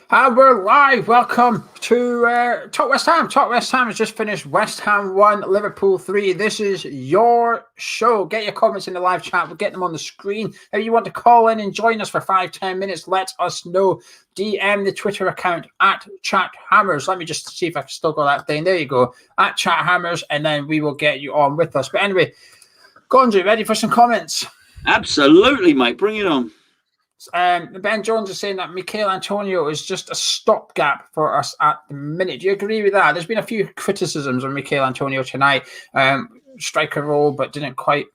And we're live. Welcome to Talk West Ham. Talk West Ham has just finished West Ham 1, Liverpool 3. This is your show. Get your comments in the live chat. We'll get them on the screen. If you want to call in and join us for 5-10 minutes, let us know. DM the Twitter account at ChatHammers. Let me just see if I can still go that thing. There you go. At ChatHammers, and then we will get you on with us. But anyway, Gonzo, ready for some comments? Absolutely, mate. Bring it on. Ben Jones is saying that Mikel Antonio is just a stopgap for us at the minute. Do you agree with that? There's been a few criticisms of Mikel Antonio tonight. Striker role, but didn't play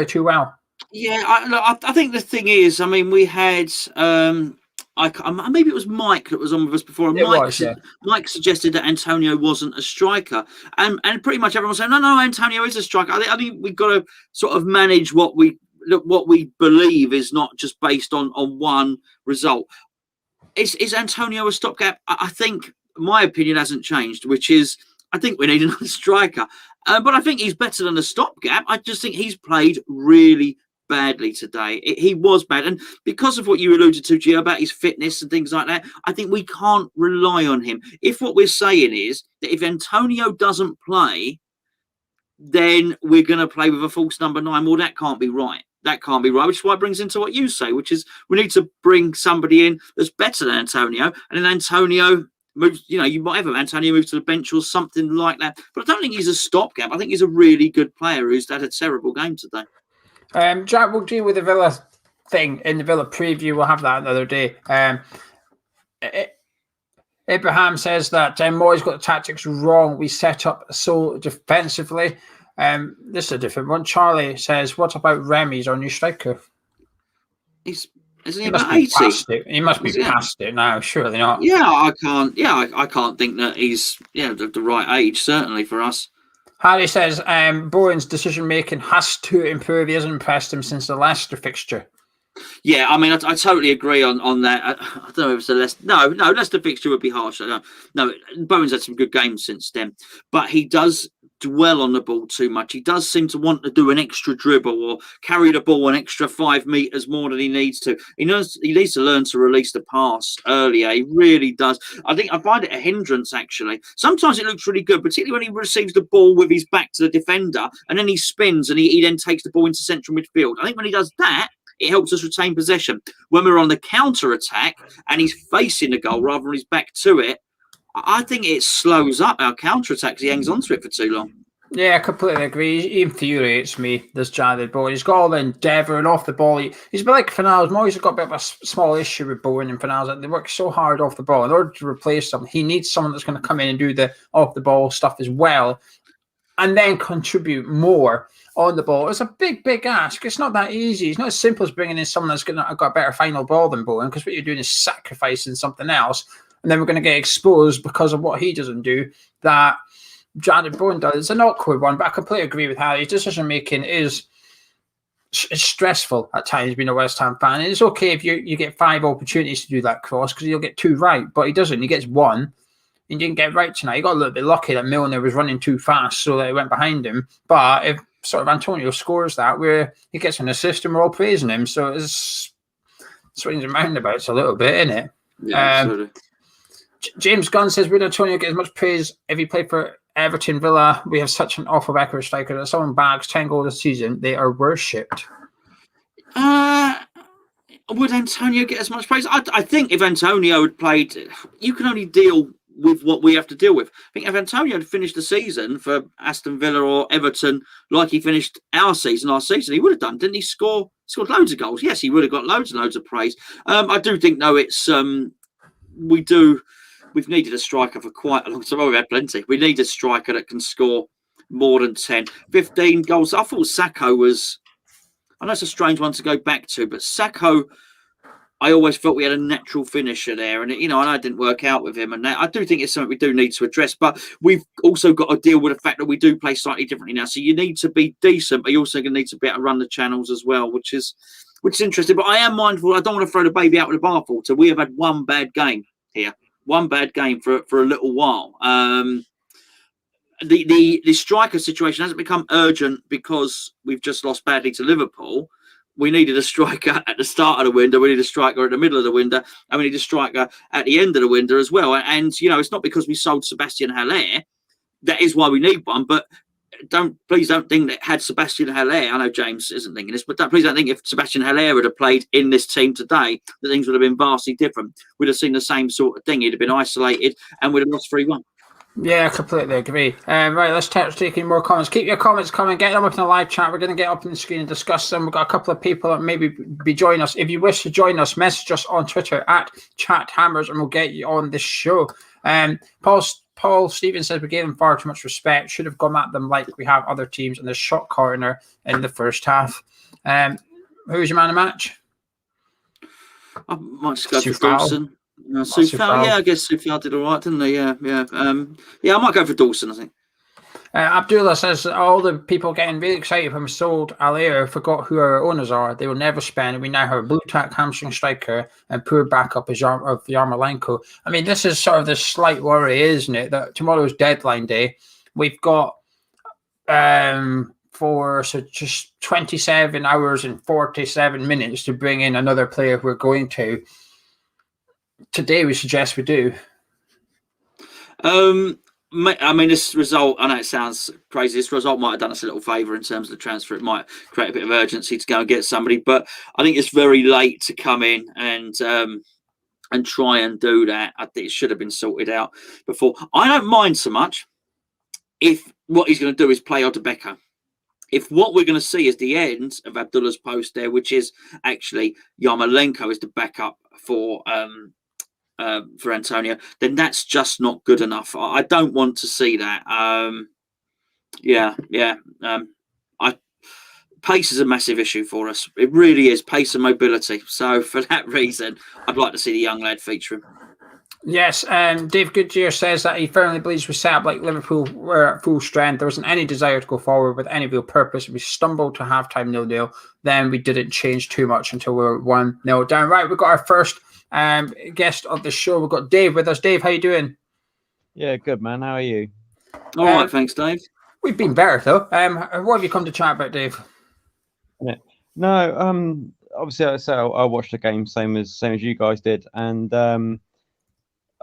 too well. Yeah, I think the thing is, I mean, we had maybe it was Mike that was on with us before. And Mike suggested that Antonio wasn't a striker, and pretty much everyone was saying, no, Antonio is a striker. I think we've got to sort of manage what we believe is not just based on one result. Is Antonio a stopgap? I think my opinion hasn't changed, which is I think we need another striker. But I think he's better than a stopgap. I just think he's played really badly today. He was bad. And because of what you alluded to, Gio, about his fitness and things like that, I think we can't rely on him. If what we're saying is that if Antonio doesn't play, then we're going to play with a false number 9. Well, that can't be right. That can't be right, which is why it brings into what you say, which is we need to bring somebody in that's better than Antonio. And then Antonio moves, you might have Antonio move to the bench or something like that. But I don't think he's a stopgap. I think he's a really good player who's had a terrible game today. Jack, we'll deal with the Villa thing in the Villa preview. We'll have that another day. Abraham says that Moyes got the tactics wrong. We set up so defensively. This is a different one. Charlie says, what about Remy's our new striker? Isn't he about 80? He must be past it now, surely not. Yeah, I can't think that he's the right age, certainly for us. Harry says Bowen's decision making has to improve. He hasn't impressed him since the Leicester fixture. Yeah, I mean, I totally agree on that. I don't know if it's a Leicester. No, Leicester fixture would be harsh. No, Bowen's had some good games since then, but he does dwell on the ball too much. He does seem to want to do an extra dribble or carry the ball an extra 5 meters more than he needs to. He needs to learn to release the pass earlier. He really does. I think I find it a hindrance, actually. Sometimes it looks really good, particularly when he receives the ball with his back to the defender and then he spins and he then takes the ball into central midfield. I think when he does that, it helps us retain possession. When we're on the counter-attack and he's facing the goal rather than his back to it, I think it slows up our counter-attack because he hangs on to it for too long. Yeah, I completely agree. He infuriates me, this Jared Bowen. He's got all the endeavour and off the ball. He's been like Fornals. Moyes has got a bit of a small issue with Bowen and Fornals. They work so hard off the ball. In order to replace them, he needs someone that's going to come in and do the off-the-ball stuff as well and then contribute more on the ball. It's a big ask. It's not that easy. It's not as simple as bringing in someone that's got a better final ball than Bowen, because what you're doing is sacrificing something else, and then we're going to get exposed because of what he doesn't do that Jared Bowen does. It's an awkward one, but I completely agree with Harry. His decision making is stressful at times being a West Ham fan. And it's okay if you get 5 opportunities to do that cross because you'll get 2 right, but he doesn't. He gets 1. He didn't get right tonight. He got a little bit lucky that Milner was running too fast so that he went behind him. But if sort of Antonio scores that, where he gets an assist and we're all praising him, so it's swings and roundabouts a little bit, isn't it? Yeah, absolutely. James Gunn says, would Antonio get as much praise if he played for Everton, Villa? We have such an awful record striker that someone bags 10 goals a season, they are worshipped. Would Antonio get as much praise? I think if Antonio had played, you can only deal with what we have to deal with. I think if Antonio had finished the season for Aston Villa or Everton like he finished last season, he would have done. Didn't he scored loads of goals? Yes, he would have got loads and loads of praise. I do think, though, it's we've needed a striker for quite a long time. We've had plenty. We need a striker that can score more than 10, 15 goals. I thought Sakho was, I know it's a strange one to go back to, but Sakho, I always felt we had a natural finisher there, and I know it didn't work out with him. And I do think it's something we do need to address. But we've also got to deal with the fact that we do play slightly differently now. So you need to be decent, but you also going to need to be able to run the channels as well, which is interesting. But I am mindful. I don't want to throw the baby out with the bathwater. We have had one bad game here, one bad game for a little while. The striker situation hasn't become urgent because we've just lost badly to Liverpool. we needed a striker at the start of the window, we need a striker at the middle of the window, and we need a striker at the end of the window as well. And it's not because we sold Sebastian Haller. That is why we need one, but please don't think that had Sebastian Haller, I know James isn't thinking this, but please don't think if Sebastian Haller had played in this team today, that things would have been vastly different. We'd have seen the same sort of thing. He'd have been isolated and we'd have lost 3-1. Yeah, I completely agree. Right, let's start taking more comments. Keep your comments coming. Get them up in the live chat. We're going to get up on the screen and discuss them. We've got a couple of people that maybe be joining us. If you wish to join us, message us on Twitter at @ChatHammers and we'll get you on this show. Paul Stevens says we gave them far too much respect. Should have gone at them like we have other teams in the shot corner in the first half. Who's your man of the match? I might just go for Dawson. Soufal, yeah, I guess Soufal did all right, didn't they? Yeah. I might go for Dawson, I think. Abdullah says all the people getting really excited when we sold Allaire forgot who our owners are. They will never spend. We now have a blue tack hamstring striker and poor backup of Yarmolenko. I mean, this is sort of the slight worry, isn't it? That tomorrow's deadline day. We've got just 27 hours and 47 minutes to bring in another player we're going to. Today, we suggest we do. I mean, this result, I know it sounds crazy. This result might have done us a little favour in terms of the transfer. It might create a bit of urgency to go and get somebody, but I think it's very late to come in and try and do that. I think it should have been sorted out before. I don't mind so much if what he's going to do is play Odebeko. If what we're going to see is the end of Abdullah's post there, which is actually Yarmolenko is the backup for Antonio, then that's just not good enough. I don't want to see that. Pace is a massive issue for us. It really is, pace and mobility. So for that reason, I'd like to see the young lad featuring. Yes, Dave Goodyear says that he firmly believes we set up like Liverpool were at full strength. There wasn't any desire to go forward with any real purpose. We stumbled to halftime 0-0. Then we didn't change too much until we were 1-0 down. Right, we've got our first guest of the show. We've got Dave with us. Dave, how you doing? Yeah, good, man. How are you? All right, thanks, Dave. We've been better, though. What have you come to chat about, Dave? Yeah. No, obviously, I watched the game same as you guys did, and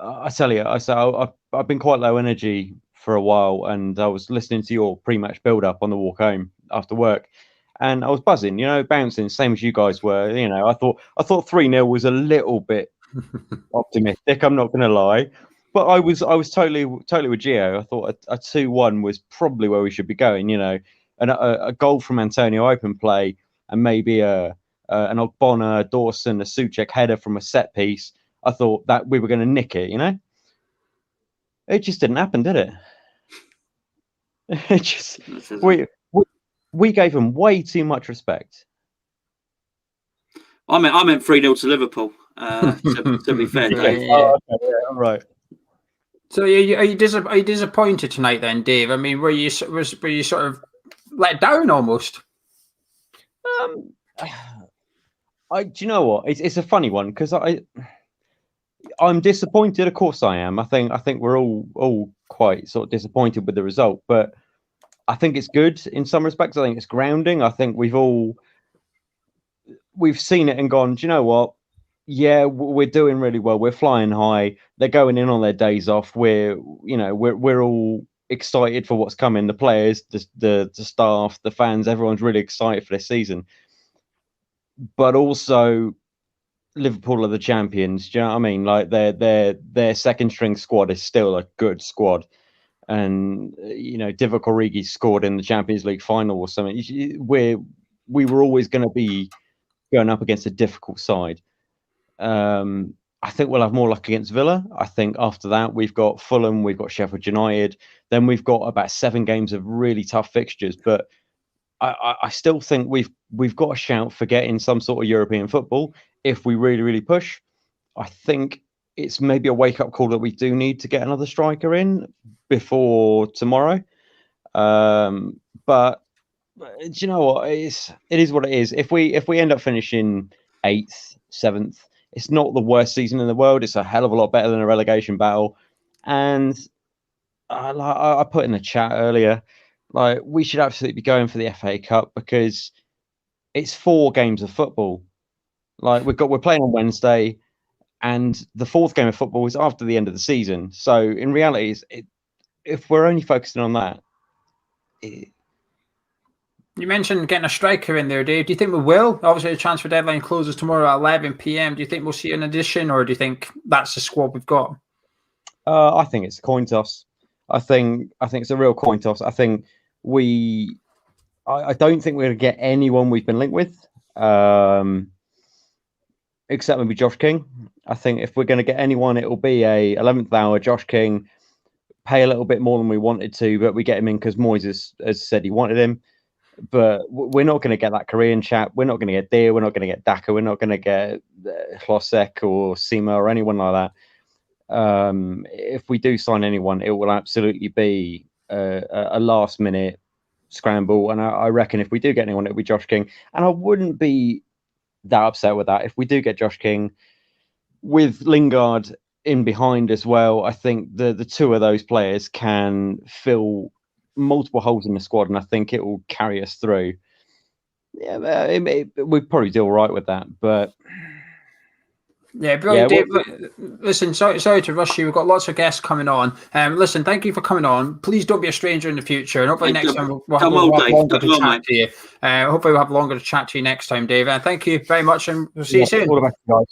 I tell you, I've been quite low energy for a while, and I was listening to your pre-match build-up on the walk home after work, and I was buzzing, bouncing, same as you guys were. I thought 3-0 was a little bit optimistic. I'm not going to lie, but I was totally with Geo. I thought a 2-1 was probably where we should be going. And a goal from Antonio open play, and maybe an Ogbonna, Dawson, a Souček header from a set piece. I thought that we were going to nick it, It just didn't happen, did it? It just we gave them way too much respect. I meant 3-0 to Liverpool. To be fair, Dave. Yeah. Oh, okay, yeah, all right. So are you disappointed tonight, then, Dave? I mean, were you sort of let down almost? Do you know what? It's a funny one because I'm disappointed. Of course, I am. I think we're all quite sort of disappointed with the result, but I think it's good in some respects. I think it's grounding. I think we've seen it and gone, do you know what? Yeah, we're doing really well. We're flying high. They're going in on their days off. We're all excited for what's coming. The players, the staff, the fans, everyone's really excited for this season. But also, Liverpool are the champions. Do you know what I mean? Like their second string squad is still a good squad, and Divock Origi scored in the Champions League final or something. We were always going to be going up against a difficult side. I think we'll have more luck against Villa. I think after that we've got Fulham, we've got Sheffield United, then we've got about 7 games of really tough fixtures. But I still think we've got a shout for getting some sort of European football if we really, really push. I think it's maybe a wake-up call that we do need to get another striker in before tomorrow. But do you know what? It is what it is. If we end up finishing 8th, 7th, it's not the worst season in the world. It's a hell of a lot better than a relegation battle. And I put in the chat earlier, like we should absolutely be going for the FA Cup because it's 4 games of football. Like we're playing on Wednesday, and the 4th game of football is after the end of the season. So in reality, if we're only focusing on that. You mentioned getting a striker in there, Dave. Do you think we will? Obviously, the transfer deadline closes tomorrow at 11 p.m. Do you think we'll see an addition, or do you think that's the squad we've got? I think it's a coin toss. I think it's a real coin toss. I think I don't think we're going to get anyone we've been linked with, except maybe Josh King. I think if we're going to get anyone, it will be a 11th hour Josh King, pay a little bit more than we wanted to, but we get him in because Moyes has said he wanted him. But we're not going to get that Korean chap. We're not going to get Deer. We're not going to get Daka. We're not going to get Hlosek or Sima or anyone like that. If we do sign anyone, it will absolutely be a last minute scramble. And I reckon if we do get anyone, it'll be Josh King. And I wouldn't be that upset with that. If we do get Josh King with Lingard in behind as well, I think the 2 of those players can fill multiple holes in the squad, and I think it will carry us through. Yeah, we'd probably do all right with that, but yeah, brilliant, Dave. Listen, sorry to rush you. We've got lots of guests coming on. Listen, thank you for coming on. Please don't be a stranger in the future, and hopefully next time we'll have longer to chat to you. Hopefully we'll have longer to chat to you next time, Dave. Thank you very much, and we'll see you soon. All the best, guys.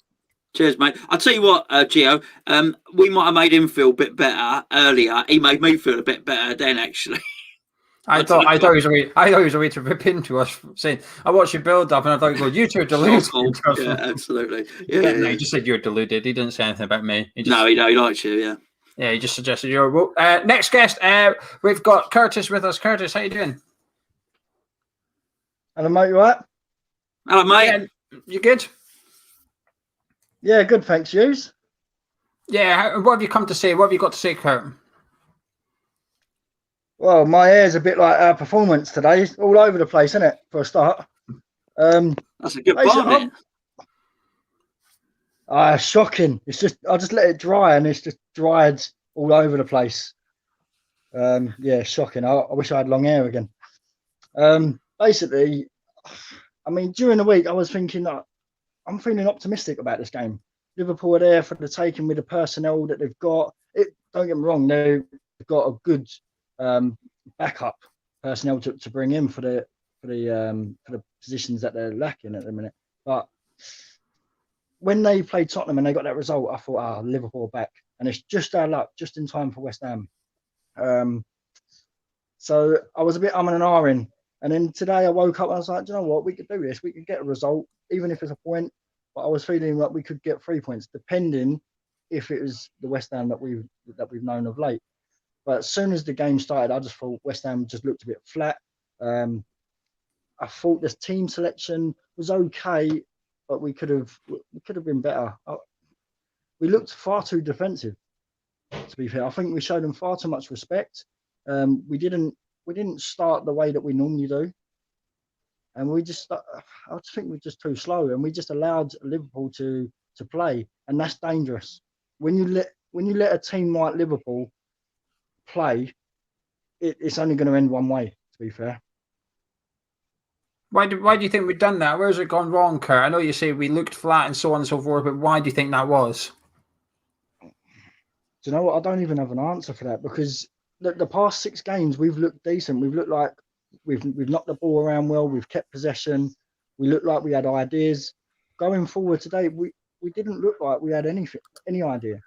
Cheers, mate. I'll tell you what, Geo, we might have made him feel a bit better earlier. He made me feel a bit better then, actually. I thought he was a way to rip into us, saying, I watched you build up, and I thought, well, you two are deluded. Yeah, absolutely. No, he just said you're deluded. He didn't say anything about me. He likes you, yeah. Yeah, he just suggested you're. Well, next guest, we've got Curtis with us. Curtis, how you doing? Hello, mate. You all right? Hello, mate. Yeah, you good? Yeah, good. Thanks, yous. Yeah, what have you come to say? What have you got to say, Kurt? Well, my hair's a bit like our performance today. It's all over the place, isn't it? For a start. That's a good barnet. Shocking. It's just I just let it dry, and it's just dried all over the place. Yeah, shocking. I wish I had long hair again. Basically, I mean, during the week, I was thinking that I'm feeling optimistic about this game. Liverpool are there for the taking with the personnel that they've got. Don't get me wrong, they've got a good backup personnel to bring in for the positions that they're lacking at the minute. But when they played Tottenham and they got that result, I thought, Liverpool back, and it's just our luck, just in time for West Ham. So I was a bit and ahhing, and then today I woke up and I was like, do you know what, we could do this. We could get a result, even if it's a point. But I was feeling like we could get 3 points, depending if it was the West Ham that we've known of late. But as soon as the game started, I just thought West Ham just looked a bit flat. I thought this team selection was okay, but we could have been better. We looked far too defensive, to be fair. I think we showed them far too much respect. We didn't start the way that we normally do, and I just think we're just too slow, and we just allowed Liverpool to play, and that's dangerous. When you let a team like Liverpool play, it's only going to end one way, to be fair. Why do you think we've done that? Where's it gone wrong, Kurt? I know you say we looked flat and so on and so forth, but why do you think that was? Do you know what? I don't even have an answer for that, because the past 6 games we've looked decent. We've looked like we've knocked the ball around well. We've kept possession. We looked like we had ideas. Going forward today, we didn't look like we had any idea.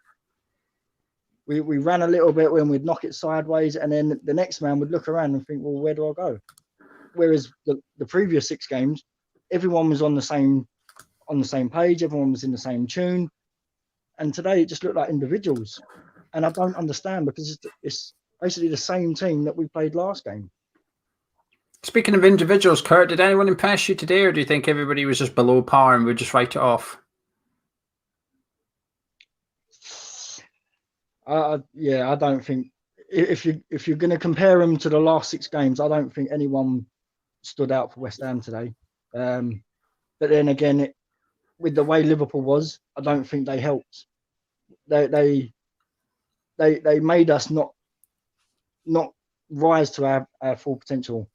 We ran a little bit when we'd knock it sideways, and then the next man would look around and think, well, where do I go? Whereas the previous 6 games, everyone was on the same page, everyone was in the same tune, and today it just looked like individuals, and I don't understand, because it's basically the same team that we played last game. Speaking of individuals, Kurt, did anyone impress you today, or do you think everybody was just below par and we'd just write it off? Yeah, I don't think, if you're going to compare them to the last 6 games, I don't think anyone stood out for West Ham today. But then again, with the way Liverpool was, I don't think they helped. They made us not rise to our full potential.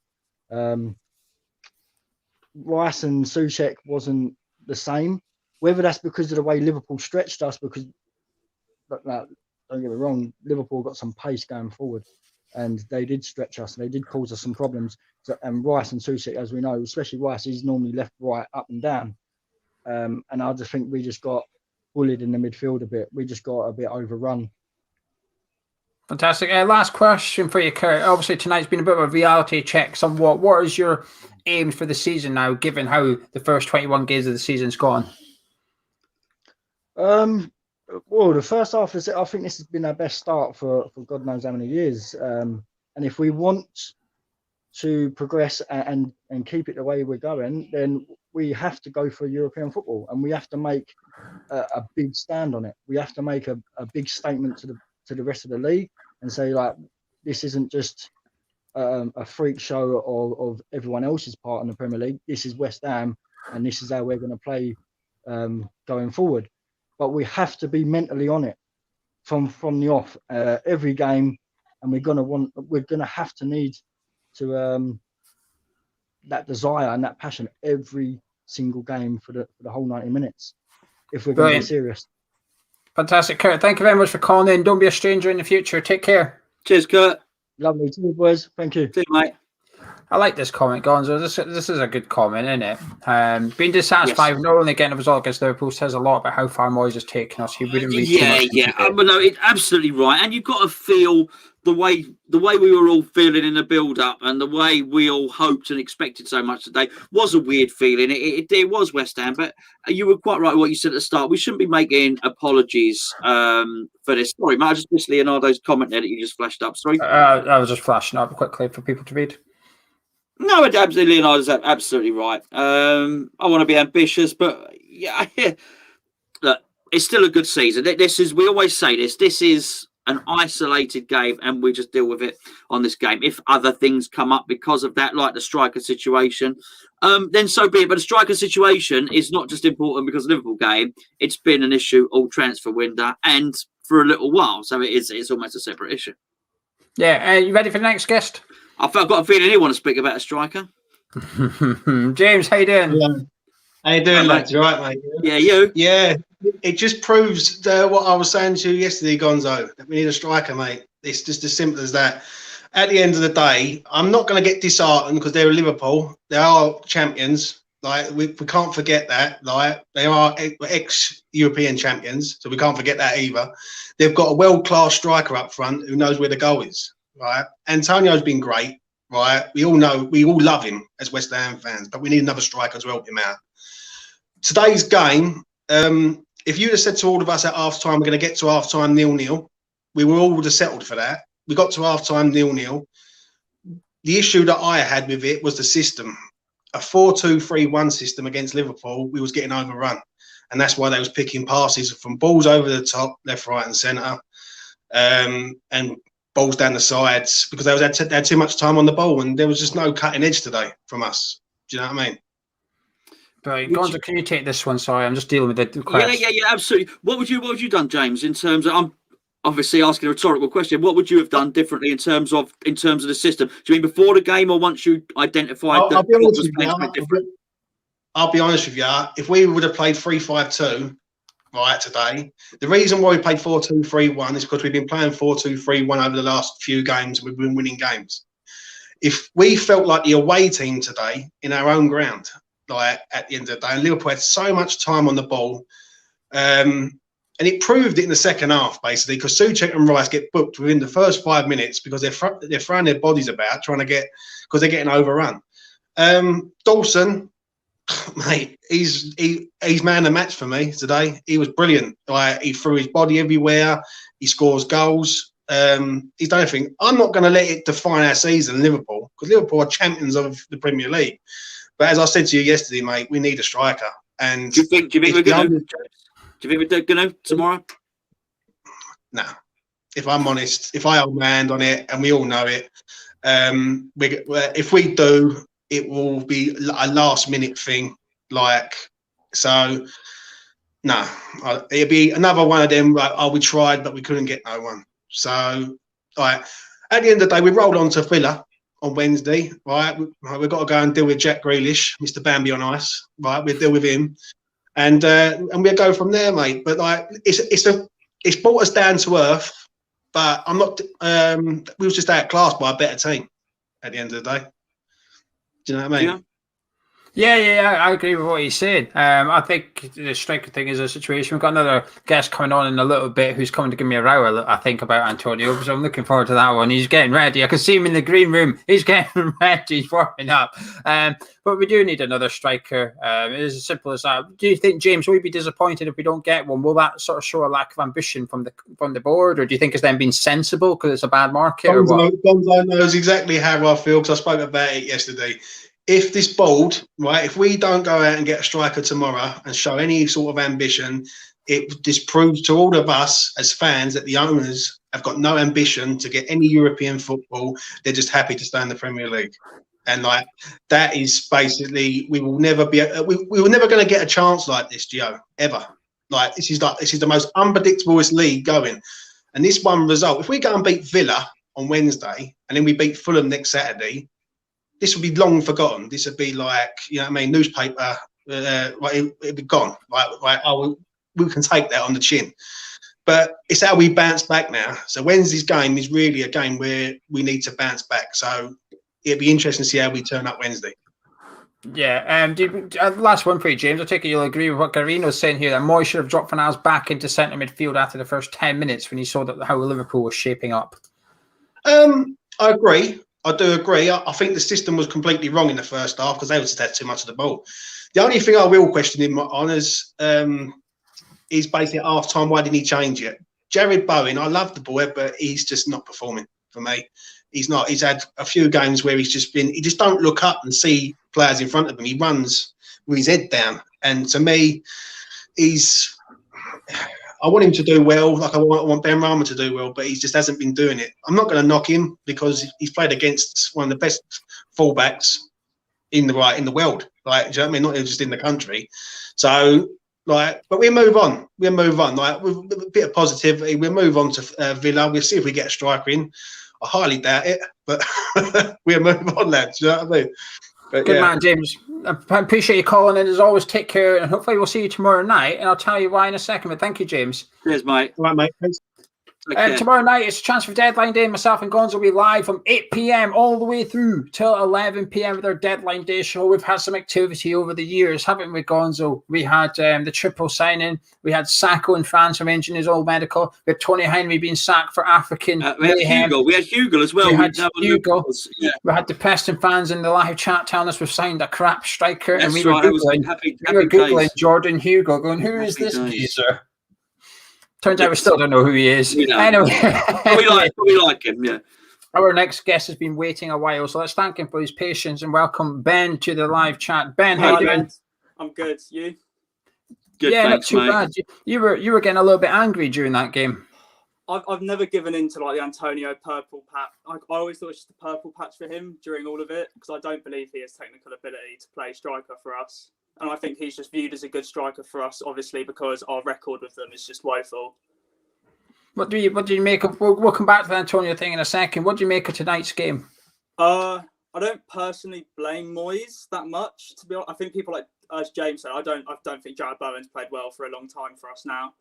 Rice and Souček wasn't the same. Whether that's because of the way Liverpool stretched us, because don't get me wrong, Liverpool got some pace going forward, and they did stretch us, and they did cause us some problems. So, and Rice and Souček, as we know, especially Rice, he's normally left, right, up and down. And I just think we just got bullied in the midfield a bit. We just got a bit overrun. Fantastic. Last question for you, Kurt. Obviously, tonight's been a bit of a reality check somewhat. What is your aim for the season now, given how the first 21 games of the season's gone? Well, the first half, I think this has been our best start for God knows how many years. And if we want to progress and keep it the way we're going, then we have to go for European football, and we have to make a big stand on it. We have to make a big statement to the rest of the league and say, like, this isn't just a freak show of everyone else's part in the Premier League. This is West Ham, and this is how we're going to play going forward. But we have to be mentally on it from the off every game, and we're gonna have to need to that desire and that passion every single game for the whole 90 minutes if we're going to be serious. Fantastic, Kurt. Thank you very much for calling in. Don't be a stranger in the future. Take care. Cheers, Kurt. Lovely. Cheers, boys. Thank you. See you, mate. I like this comment, Gonzo. This is a good comment, isn't it? Being dissatisfied with not only getting a result against Liverpool says a lot about how far Moyes has taken us. He wouldn't read but no, it's absolutely right. And you've got to feel the way we were all feeling in the build-up, and the way we all hoped and expected so much today was a weird feeling. It was West Ham, but you were quite right with what you said at the start. We shouldn't be making apologies for this. Sorry, mate, I just missed Leonardo's comment there that you just flashed up. Sorry. I was just flashing up quickly for people to read. No, absolutely, Leonardo's absolutely right. I want to be ambitious, but yeah, look, it's still a good season. We always say this is an isolated game, and we just deal with it on this game. If other things come up because of that, like the striker situation, then so be it. But the striker situation is not just important because of the Liverpool game. It's been an issue all transfer window and for a little while, so it's almost a separate issue. Yeah, you ready for the next guest? I've got a feeling you want to speak about a striker. James, how you doing? Yeah. How you doing, lads? You right, mate? Yeah, you? Yeah, it just proves what I was saying to you yesterday, Gonzo, that we need a striker, mate. It's just as simple as that. At the end of the day, I'm not going to get disheartened because they're Liverpool. They are champions. Like we can't forget that. Like they are ex-European champions, so we can't forget that either. They've got a world-class striker up front who knows where the goal is. Right, Antonio's been great. Right, we all love him as West Ham fans, but we need another striker to help him out. Today's game, if you'd have said to all of us at half time, we're going to get to half time 0-0, we were all would have settled for that. We got to half time 0-0. The issue that I had with it was the system. A 4-2-3-1 system against Liverpool, we was getting overrun, and that's why they was picking passes from balls over the top, left, right, and centre, and balls down the sides because they had too much time on the ball, and there was just no cutting edge today from us. Do you know what I mean? Right, Gonzo, can you take this one? Sorry, I'm just dealing with the question. Yeah, absolutely. What would you done, James? In terms of, I'm obviously asking a rhetorical question. What would you have done differently in terms of the system? Do you mean before the game, or once you identified I'll that be honest was with you, different? I'll be honest with you. If we would have played 3-5-2. Right, today. The reason why we played 4-2-3-1 is because we've been playing 4-2-3-1 over the last few games. We've been winning games. If we felt like the away team today in our own ground, like at the end of the day, and Liverpool had so much time on the ball, and it proved it in the second half, basically, because Souček and Rice get booked within the first 5 minutes because they're throwing their bodies about trying to get, because they're getting overrun. Dawson, mate, he's man of the match for me today. He was brilliant. Like he threw his body everywhere. He scores goals. He's done everything. I'm not going to let it define our season, Liverpool, because Liverpool are champions of the Premier League. But as I said to you yesterday, mate, we need a striker. And do you think we're going to tomorrow? No. If I'm honest, if I hold my hand on it, and we all know it, if we do, it will be a last-minute thing. Like, so, no. It'll be another one of them, like, we tried, but we couldn't get no one. So, like, at the end of the day, we rolled on to Villa on Wednesday, right? We've got to go and deal with Jack Grealish, Mr. Bambi on ice, right? We'll deal with him, and we'll go from there, mate. But like, it's brought us down to earth. But I'm not. We was just outclassed by a better team at the end of the day. Do you know what I mean? Yeah, I agree with what he said. I think the striker thing is a situation. We've got another guest coming on in a little bit who's coming to give me a row, I think, about Antonio. So I'm looking forward to that one. He's getting ready. I can see him in the green room. He's getting ready. He's warming up. But we do need another striker. It is as simple as that. Do you think, James, will we be disappointed if we don't get one? Will that sort of show a lack of ambition from the board? Or do you think it's then been sensible because it's a bad market? Gonzo knows exactly how I feel because I spoke about it yesterday. If this board, right, if we don't go out and get a striker tomorrow and show any sort of ambition, it disproves to all of us as fans that the owners have got no ambition to get any European football. They're just happy to stay in the Premier League. And like that is basically, we will never be, we were never going to get a chance like this, Gio, ever. This is the most unpredictablest league going. And this one result, if we go and beat Villa on Wednesday and then we beat Fulham next Saturday, this would be long forgotten. This would be like, you know what I mean, newspaper, it'd be gone. We can take that on the chin. But it's how we bounce back now. So Wednesday's game is really a game where we need to bounce back. So it'd be interesting to see how we turn up Wednesday. Yeah, last one for you, James. I take it you'll agree with what Garino's saying here, that Moyes should have dropped Fornals back into centre midfield after the first 10 minutes when he saw how Liverpool was shaping up. I agree. I do agree. I think the system was completely wrong in the first half because they just had too much of the ball. The only thing I will question him on is basically at half time, why didn't he change it? Jared Bowen, I love the boy, but he's just not performing for me. He's not. He's had a few games where he just don't look up and see players in front of him. He runs with his head down. And to me, I want him to do well, like I want Ben Rama to do well, but he just hasn't been doing it. I'm not going to knock him because he's played against one of the best fullbacks in the world. Like, do you know what I mean? Not just in the country. So, but we move on. Like, with a bit of positivity, we'll move on to Villa. We'll see if we get a striker in. I highly doubt it, but we'll move on, lads. Do you know what I mean? But, Good man, James. I appreciate you calling in. As always, take care, and hopefully we'll see you tomorrow night. And I'll tell you why in a second. But thank you, James. Cheers, mate. All right, mate. Thanks. Tomorrow night it's transfer deadline day. Myself and Gonzo will be live from 8 p.m. all the way through till 11 p.m. with our deadline day show. We've had some activity over the years, haven't we, Gonzo? We had the triple signing. We had Sacco in France arranging his old medical. We had Tony Henry being sacked for African. We had Hugo as well. We had Hugo. Yeah. We had the Preston fans in the live chat telling us we've signed a crap striker. That's and we were Googling Jordan Hugo going, who is this geezer? Turns out we still don't know who he is. Anyway, we like him, yeah. Our next guest has been waiting a while, so let's thank him for his patience and welcome Ben to the live chat. Ben, how are you doing? I'm good. You? Good, yeah, thanks, not too mate. bad. You were getting a little bit angry during that game. I've never given in to like the Antonio purple patch. I always thought it was just a purple patch for him during all of it because I don't believe he has technical ability to play striker for us. And I think he's just viewed as a good striker for us, obviously, because our record with them is just woeful. What do you make of? We'll come back to the Antonio thing in a second. What do you make of tonight's game? I don't personally blame Moyes that much. To be honest, I think people like, as James said, I don't think Jared Bowen's played well for a long time for us now.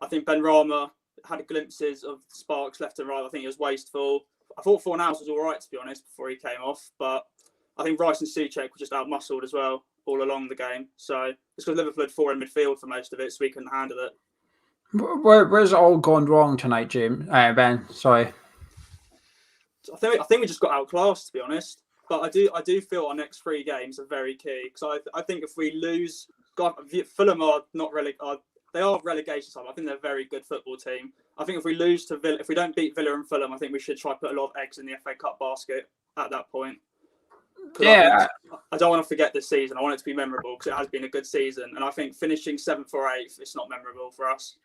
I think Ben Rama had glimpses of sparks left and right. I think it was wasteful. I thought Fornals was all right, to be honest, before he came off, but I think Rice and Souček were just out-muscled as well all along the game. So it's because Liverpool had 4 in midfield for most of it, so we couldn't handle it. Where's it all gone wrong tonight, James? Ben, sorry. I think we just got outclassed, to be honest. But I do feel our next 3 games are very key because I think if we lose, Fulham are not they are relegation time. I think they're a very good football team. I think if we lose to Villa, if we don't beat Villa and Fulham, I think we should try to put a lot of eggs in the FA Cup basket at that point. Yeah, I don't want to forget this season. I want it to be memorable because it has been a good season, and I think finishing 7th or 8th, it's not memorable for us.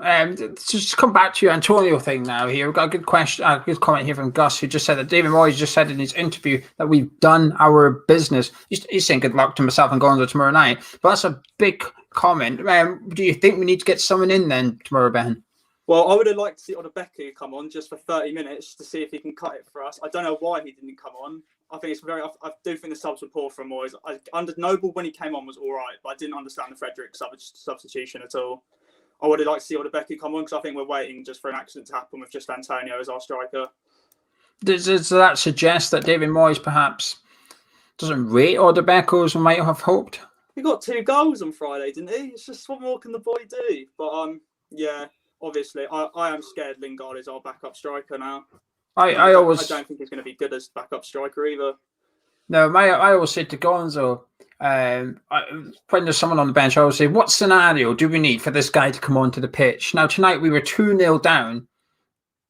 Just come back to your Antonio thing now. Here we've got a good question, a good comment here from Gus, who just said that David Moyes just said in his interview that we've done our business. He's saying good luck to myself and Gonzo tomorrow night, but that's a big comment. Do you think we need to get someone in then tomorrow, Ben? Well, I would have liked to see Odebeke come on just for 30 minutes to see if he can cut it for us. I don't know why he didn't come on. I think it's I do think the subs were poor from Moyes. Under Noble when he came on was all right, but I didn't understand the Frederick substitution at all. I would have liked to see Odebeke come on because I think we're waiting just for an accident to happen with just Antonio as our striker. Does that suggest that David Moyes perhaps doesn't rate Odebeke as we might have hoped? He got 2 goals on Friday, didn't he? It's just what more can the boy do? But yeah, obviously, I am scared Lingard is our backup striker now. I don't think he's going to be good as backup striker either. No, I always say to Gonzo, when there's someone on the bench, I always say, what scenario do we need for this guy to come onto the pitch? Now, tonight we were 2-0 down,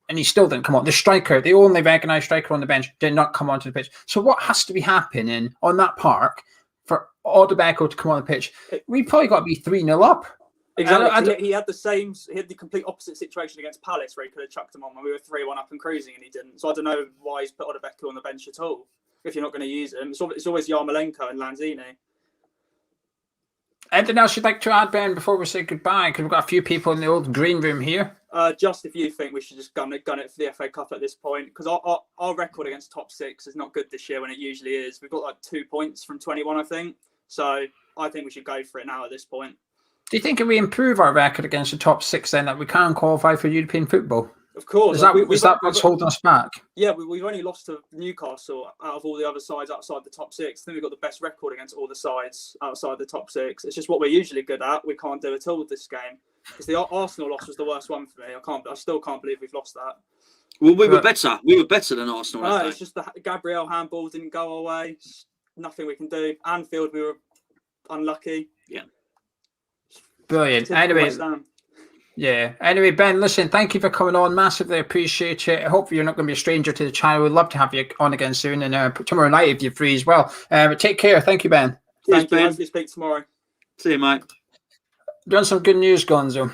and he still didn't come on. The striker, the only recognised striker on the bench, did not come onto the pitch. So what has to be happening on that park for Odebeke to come on the pitch? We probably got to be 3-0 up. Exactly. He had the complete opposite situation against Palace where he could have chucked him on when we were 3-1 up and cruising and he didn't. So I don't know why he's put Odebeke on the bench at all if you're not going to use him. It's always Yarmolenko and Lanzini. Anything else you'd like to add, Ben, before we say goodbye? Because we've got a few people in the old green room here. Just if you think we should just gun it for the FA Cup at this point, because our record against top 6 is not good this year when it usually is. We've got like 2 points from 21, I think. So I think we should go for it now at this point. Do you think if we improve our record against the top 6, then that we can qualify for European football? Of course. Is that what's holding us back? Yeah, we've only lost to Newcastle out of all the other sides outside the top 6. I think we've got the best record against all the sides outside the top 6. It's just what we're usually good at. We can't do at all this game. Because the Arsenal loss was the worst one for me. I still can't believe we've lost that. Well, we were better. We were better than Arsenal. No, it's just the Gabriel handball didn't go our way. It's nothing we can do. Anfield, we were unlucky. Yeah. Brilliant. Anyway, Ben, listen, thank you for coming on. Massively appreciate it. I hope you're not going to be a stranger to the channel. We'd love to have you on again soon, and tomorrow night if you're free as well. But take care. Thank you, Ben. Thank you, Ben. Hopefully speak tomorrow. See you, mate. Doing some good news, Gonzo.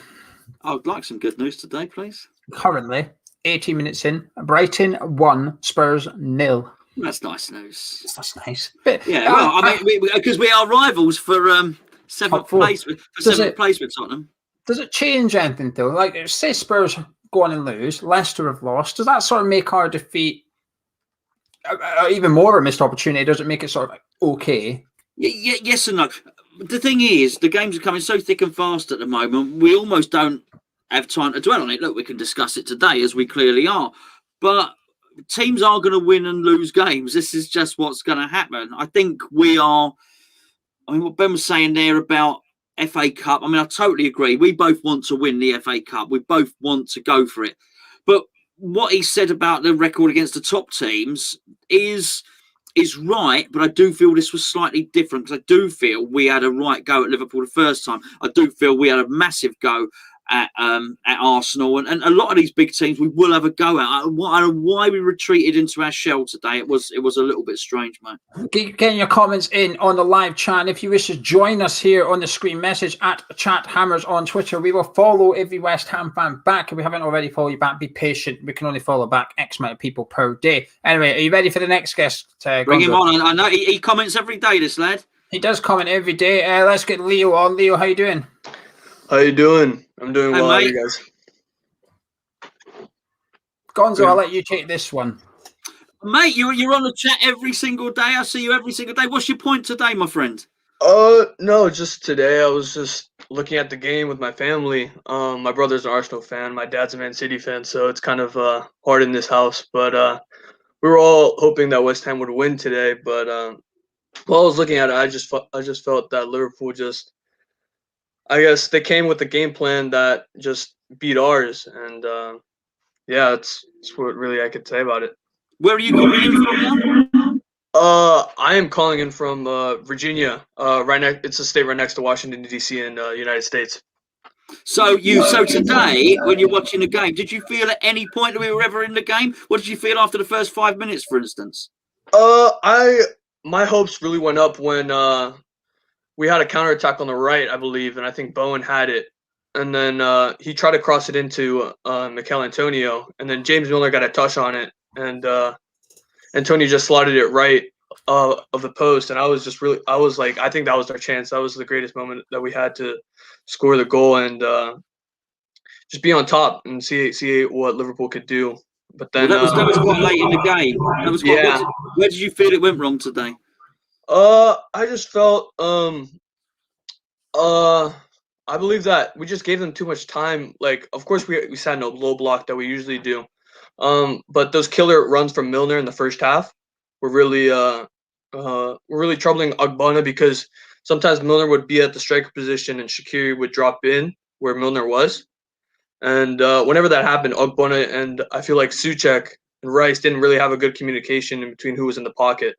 I would like some good news today, please. Currently, 18 minutes in, Brighton 1, Spurs 0. That's nice news. That's nice. But, yeah, well, I mean, because we are rivals for seventh place with Tottenham. Does it change anything though? Like, say Spurs go on and lose, Leicester have lost. Does that sort of make our defeat even more of a missed opportunity? Does it make it sort of okay? Yes and no. The thing is, the games are coming so thick and fast at the moment. We almost don't have time to dwell on it. Look, we can discuss it today, as we clearly are, but teams are going to win and lose games. This is just what's going to happen. I think we are. I mean, what Ben was saying there about FA Cup, I mean, I totally agree. We both want to win the FA Cup. We both want to go for it. But what he said about the record against the top teams is right, but I do feel this was slightly different because I do feel we had a right go at Liverpool the first time. I do feel we had a massive go at Arsenal, and a lot of these big teams we will have a go at. I don't know why we retreated into our shell today. It was a little bit strange, mate. Getting your comments in on the live chat. If you wish to join us here on the screen, message at Chat Hammers on Twitter. We will follow every West Ham fan back. If we haven't already followed you back, be patient. We can only follow back X amount of people per day. Anyway, are you ready for the next guest? Bring him on. I know he comments every day, this lad. He does comment every day. Let's get Leo on. Leo, how you doing? How you doing? I'm doing well. How are you guys? Gonzo, I'll let you take this one. Mate, you're on the chat every single day. I see you every single day. What's your point today, my friend? No, just today I was just looking at the game with my family. My brother's an Arsenal fan. My dad's a Man City fan, so it's kind of hard in this house. But we were all hoping that West Ham would win today. But while I was looking at it, I just felt that Liverpool just, I guess they came with a game plan that just beat ours, and yeah, it's what really I could say about it. Where are you calling in from now? I am calling in from Virginia. It's a state right next to Washington D.C. in the United States. So today, when you're watching the game, did you feel at any point that we were ever in the game? What did you feel after the first 5 minutes, for instance? My hopes really went up when we had a counterattack on the right, I believe, and I think Bowen had it. And then he tried to cross it into Mikel Antonio, and then James Milner got a touch on it, and Antonio just slotted it right of the post. And I was like, I think that was our chance. That was the greatest moment that we had to score the goal. And just be on top and see what Liverpool could do. But then that was quite late in the game. That was quite, yeah. Where did you feel it went wrong today? I just felt I believe that we just gave them too much time. Like, of course, we sat in a low block that we usually do. But those killer runs from Milner in the first half were really troubling Ogbonna, because sometimes Milner would be at the striker position and Shaqiri would drop in where Milner was. And whenever that happened, Ogbonna and I feel like Souček and Rice didn't really have a good communication in between who was in the pocket.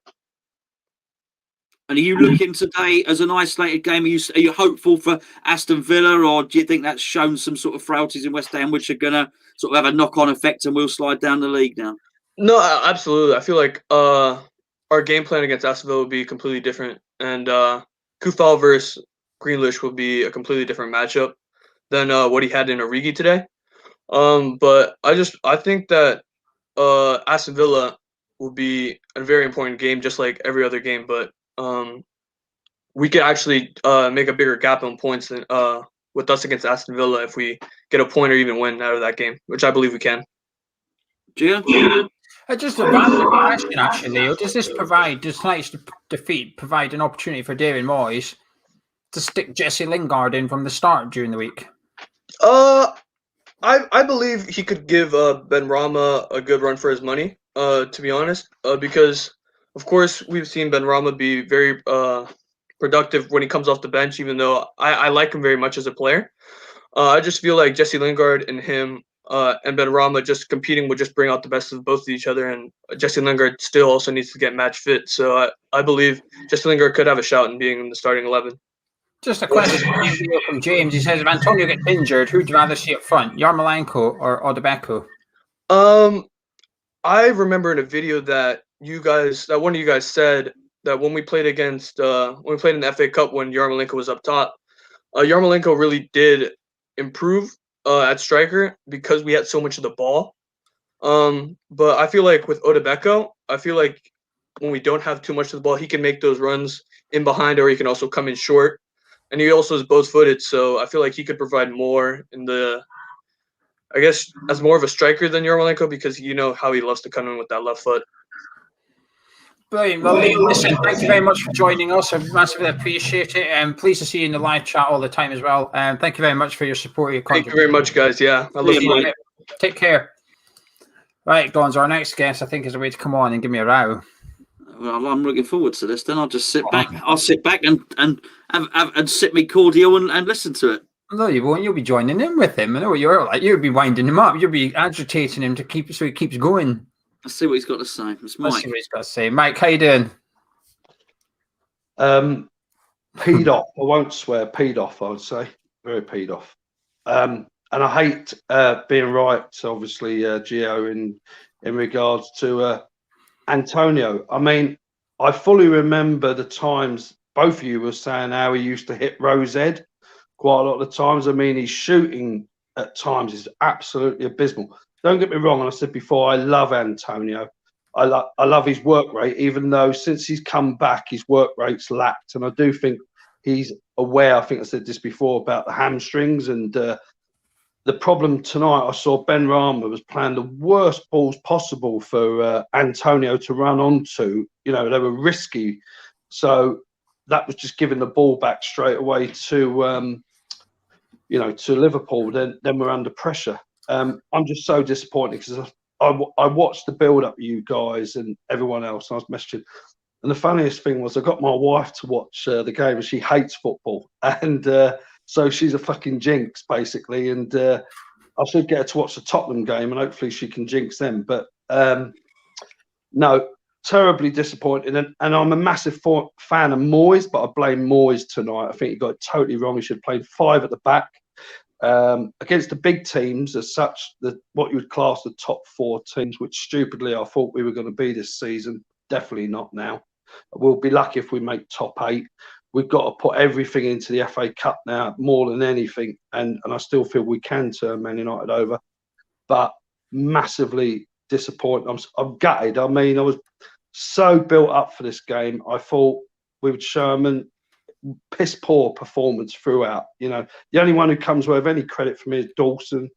And are you looking today as an isolated game? Are you hopeful for Aston Villa, or do you think that's shown some sort of frailties in West Ham which are going to sort of have a knock-on effect and we'll slide down the league now? No, absolutely. I feel like our game plan against Aston Villa will be completely different, and Kufal versus Grealish will be a completely different matchup than what he had in Origi today. But I think that Aston Villa will be a very important game, just like every other game. But we could actually make a bigger gap on points than with us against Aston Villa if we get a point or even win out of that game, which I believe we can. Gio? Just a random question, actually. Does tonight's defeat provide an opportunity for David Moyes to stick Jesse Lingard in from the start during the week? I believe he could give Ben Rama a good run for his money, to be honest, because, of course, we've seen Ben Rama be very productive when he comes off the bench, even though I like him very much as a player. I just feel like Jesse Lingard and him and Ben Rama just competing would just bring out the best of both of each other, and Jesse Lingard still also needs to get match fit. So I believe Jesse Lingard could have a shout in being in the starting 11. Just a question from James. He says, if Antonio gets injured, who'd you rather see up front, Yarmolenko or Odebeko? I remember in a video that one of you guys said that when we played in the FA Cup when Yarmolenko was up top, Yarmolenko really did improve at striker because we had so much of the ball. But I feel like with Odebeko, I feel like when we don't have too much of the ball, he can make those runs in behind, or he can also come in short. And he also is both-footed, so I feel like he could provide more as more of a striker than Yarmolenko, because you know how he loves to come in with that left foot. Brilliant. Well, listen, thank you very much for joining us. I massively appreciate it. And pleased to see you in the live chat all the time as well. Thank you very much for your support. Thank you very much, guys. Yeah, I love you. Take care. Right, Gonzo, our next guest, I think, is a way to come on and give me a row. Well, I'm looking forward to this. Then I'll just sit back. I'll sit back and sip me cordial and listen to it. No, you won't. You'll be joining in with him. I know what you're like. You'll be winding him up. You'll be agitating him so he keeps going. Let's see what he's got to say. It's Mike. Let's see what he's got to say. Mike, how you doing? Peed off. I won't swear. Peed off, I would say. Very peed off. And I hate being right, obviously, Geo, in regards to Antonio. I mean, I fully remember the times both of you were saying how he used to hit Rose Ed quite a lot of the times. I mean, his shooting at times is absolutely abysmal. Don't get me wrong, and I said before, I love Antonio. I love his work rate, even though since he's come back, his work rate's lacked. And I do think he's aware, I think I said this before, about the hamstrings. And the problem tonight, I saw Ben Rama was playing the worst balls possible for Antonio to run onto. You know, they were risky. So that was just giving the ball back straight away to, to Liverpool. Then we're under pressure. I'm just so disappointed because I watched the build-up, you guys and everyone else, and I was messaging. And the funniest thing was I got my wife to watch the game, and she hates football. And so she's a fucking jinx, basically. And I should get her to watch the Tottenham game, and hopefully she can jinx them. But no, terribly disappointed. And I'm a massive fan of Moyes, but I blame Moyes tonight. I think he got it totally wrong. He should have played 5 at the back. Against the big teams as such, what you would class the top 4 teams, which stupidly I thought we were going to be this season. Definitely not now. We'll be lucky if we make top 8. We've got to put everything into the FA Cup now, more than anything, and I still feel we can turn Man United over, but massively disappointed. I'm gutted. I mean, I was so built up for this game. I thought we would show them, and piss poor performance throughout. You know, the only one who comes with any credit from me is Dawson.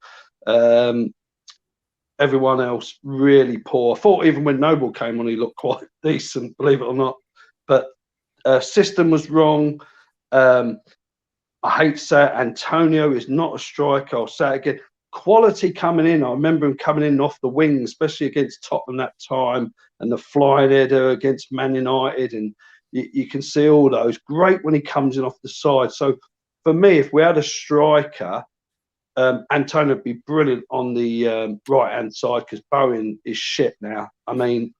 Everyone else really poor. I thought even when Noble came on, he looked quite decent, believe it or not. But system was wrong. I hate to say it, Antonio is not a striker. I'll say it again. Quality coming in. I remember him coming in off the wing, especially against Tottenham that time, and the flying header against Man United. And you can see all those. Great when he comes in off the side. So for me, if we had a striker, Antonio would be brilliant on the right-hand side, because Bowen is shit now. I mean,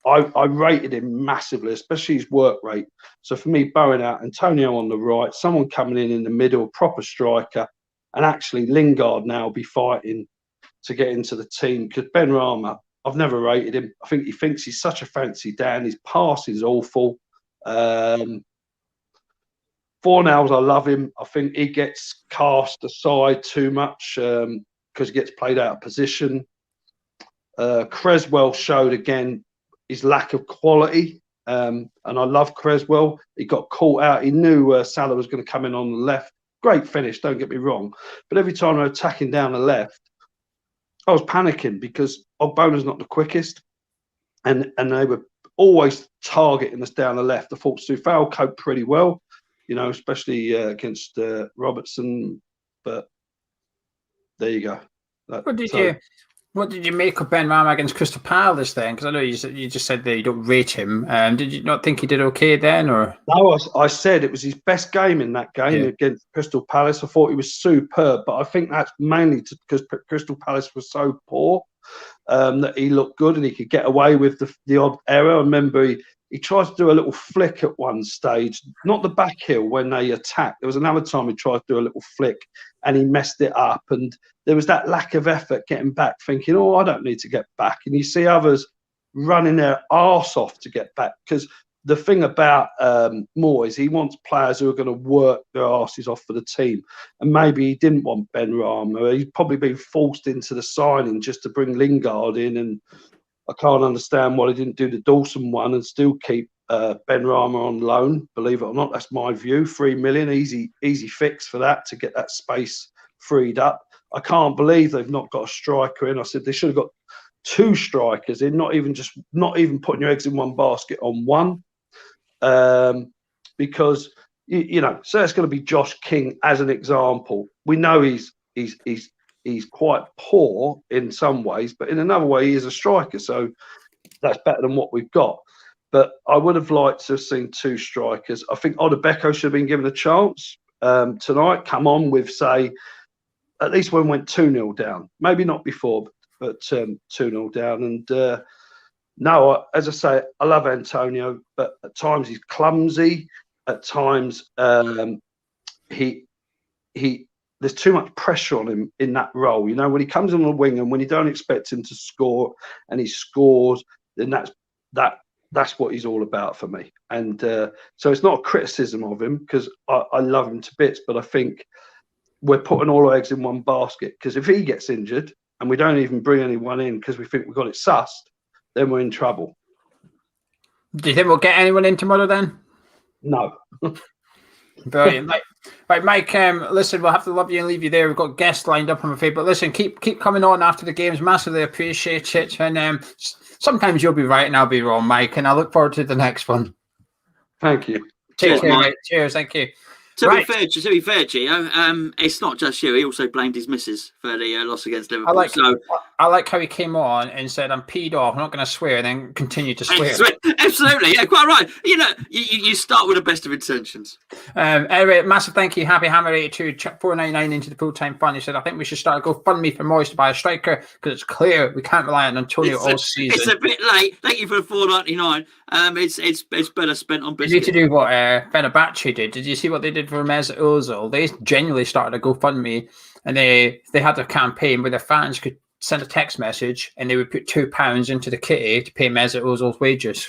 I rated him massively, especially his work rate. So for me, Bowen out, Antonio on the right, someone coming in the middle, proper striker, and actually Lingard now will be fighting to get into the team, because Ben Rama, I've never rated him. I think he thinks he's such a fancy Dan. His passing is awful. Fornals, I love him. I think he gets cast aside too much because he gets played out of position. Creswell showed again his lack of quality, and I love Creswell. He got caught out. He knew Salah was going to come in on the left. Great finish, don't get me wrong. But every time they're attacking down the left, I was panicking because Ogbona's not the quickest, and they were always targeting us down the left. I thought Soufal coped pretty well, you know, especially against Robertson. But there you go. What did you make of Ben Rama against Crystal Palace then? Because I know you just said that you don't rate him. Did you not think he did okay then? Or no, I said it was his best game in that game against Crystal Palace. I thought he was superb, but I think that's mainly because Crystal Palace was so poor that he looked good and he could get away with the odd error. I remember he tried to do a little flick at one stage, not the back heel when they attacked. There was another time he tried to do a little flick and he messed it up. And there was that lack of effort getting back, thinking, oh, I don't need to get back. And you see others running their arse off to get back, because the thing about Moore is he wants players who are going to work their arses off for the team. And maybe he didn't want Ben Rama. He's probably been forced into the signing just to bring Lingard in, and I can't understand why they didn't do the Dawson one and still keep Ben Rama on loan. Believe it or not, that's my view. 3 million, easy fix for that, to get that space freed up. I can't believe they've not got a striker in. I said they should have got 2 strikers in, not even putting your eggs in one basket on one, because you know. So it's going to be Josh King as an example. We know he's quite poor in some ways, but in another way, he is a striker. So that's better than what we've got. But I would have liked to have seen 2 strikers. I think Odebeko should have been given a chance tonight. Come on with, say, at least when we went 2-0 down. Maybe not before, but 2-0 down. And no, as I say, I love Antonio, but at times he's clumsy. At times there's too much pressure on him in that role. You know, when he comes on the wing and when you don't expect him to score and he scores, then that's what he's all about for me. And so it's not a criticism of him, because I love him to bits, but I think we're putting all our eggs in one basket, because if he gets injured and we don't even bring anyone in because we think we've got it sussed, then we're in trouble. Do you think we'll get anyone in tomorrow then? No. Brilliant. Right, Mike, listen, we'll have to love you and leave you there. We've got guests lined up, I'm afraid. But listen, keep coming on after the games. Massively appreciate it. And sometimes you'll be right and I'll be wrong, Mike. And I look forward to the next one. Thank you. Cheers, Mike. Cheers, thank you. To be fair, Gio, it's not just you. He also blamed his missus for the loss against Liverpool. I like how he came on and said, "I'm peed off. I'm not going to swear," and then continued to swear. Absolutely, yeah, quite right. You know, you start with the best of intentions. Anyway, massive thank you, Happy Hammer 82, 499 into the full-time fund. He said, "I think we should start a GoFundMe for Moyes to buy a striker, because it's clear we can't rely on Antonio all season." It's a bit late. Thank you for the 499. It's better spent on business. You need to do what Fenerbahce did. Did you see what they did for Mesut Ozil? They genuinely started a GoFundMe, and they had a campaign where their fans could send a text message and they would put £2 into the kitty to pay Mesut Ozil's wages.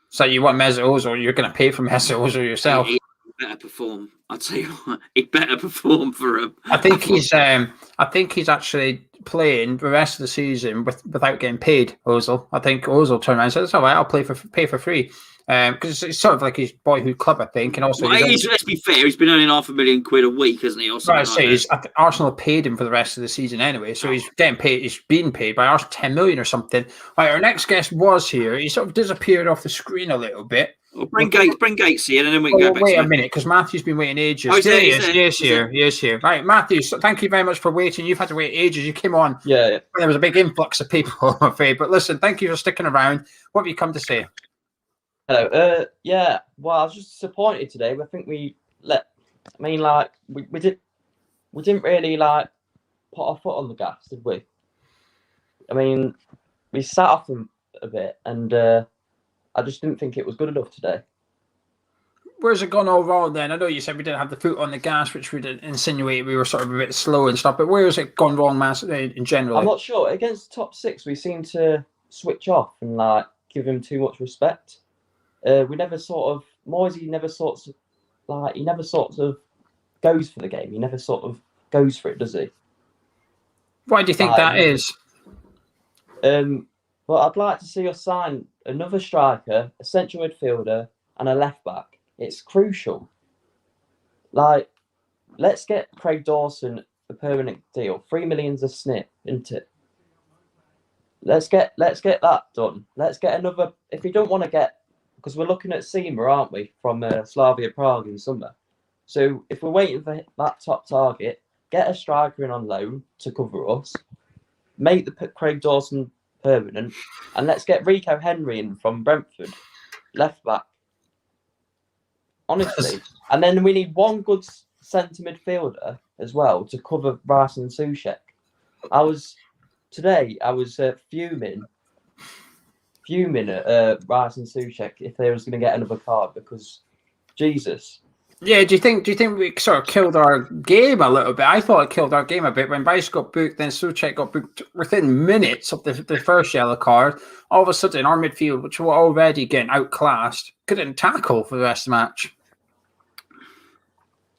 So you want Mesut Ozil, you're going to pay for Mesut Ozil yourself. He better perform. I'll tell you what, he better perform for him. I think he's actually playing the rest of the season without getting paid. Ozil. I think Ozil turned around and said, "It's all right. I'll pay for free." because it's sort of like his boyhood club, I think, and also let's be fair, he's been earning £500,000 a week, hasn't he? Or something like that. Arsenal paid him for the rest of the season anyway, so he's getting paid. He's being paid by Arsenal 10 million or something. Right, our next guest was here. He sort of disappeared off the screen a little bit. Well, bring Gates here, and then we can go back. Wait a minute, because Matthew's been waiting ages. Oh, He is here. Right, Matthew, so thank you very much for waiting. You've had to wait ages. You came on. Yeah. There was a big influx of people, I'm afraid. But listen, thank you for sticking around. What have you come to say? Hello. Yeah. Well, I was just disappointed today. I think we didn't really like put our foot on the gas, did we? I mean, we sat off them a bit, and I just didn't think it was good enough today. Where's it gone overall then? I know you said we didn't have the foot on the gas, which would insinuate we were sort of a bit slow and stuff, but where has it gone wrong in general? I'm not sure. Against the top six, we seem to switch off and give him too much respect. We never Moisey never sort of goes for the game. He never sort of goes for it, does he? Why do you think that is? Well, I'd like to see us sign another striker, a central midfielder, and a left back. It's crucial. Let's get Craig Dawson a permanent deal. 3 million's a snip, isn't it? Let's get that done. Let's get another. If you don't want to get, because we're looking at Seema, aren't we, from Slavia Prague in summer. So if we're waiting for that top target, get a striker in on loan to cover us. Make the Craig Dawson permanent, and let's get Rico Henry in from Brentford, left back. Honestly, and then we need one good centre midfielder as well to cover Rice and Soucek. I was fuming at Rice and Soucek if they was going to get another card, because Jesus. Yeah, do you think we sort of killed our game a little bit? I thought it killed our game a bit when Rice got booked, then Soucek got booked within minutes of the first yellow card. All of a sudden, our midfield, which were already getting outclassed, couldn't tackle for the rest of the match.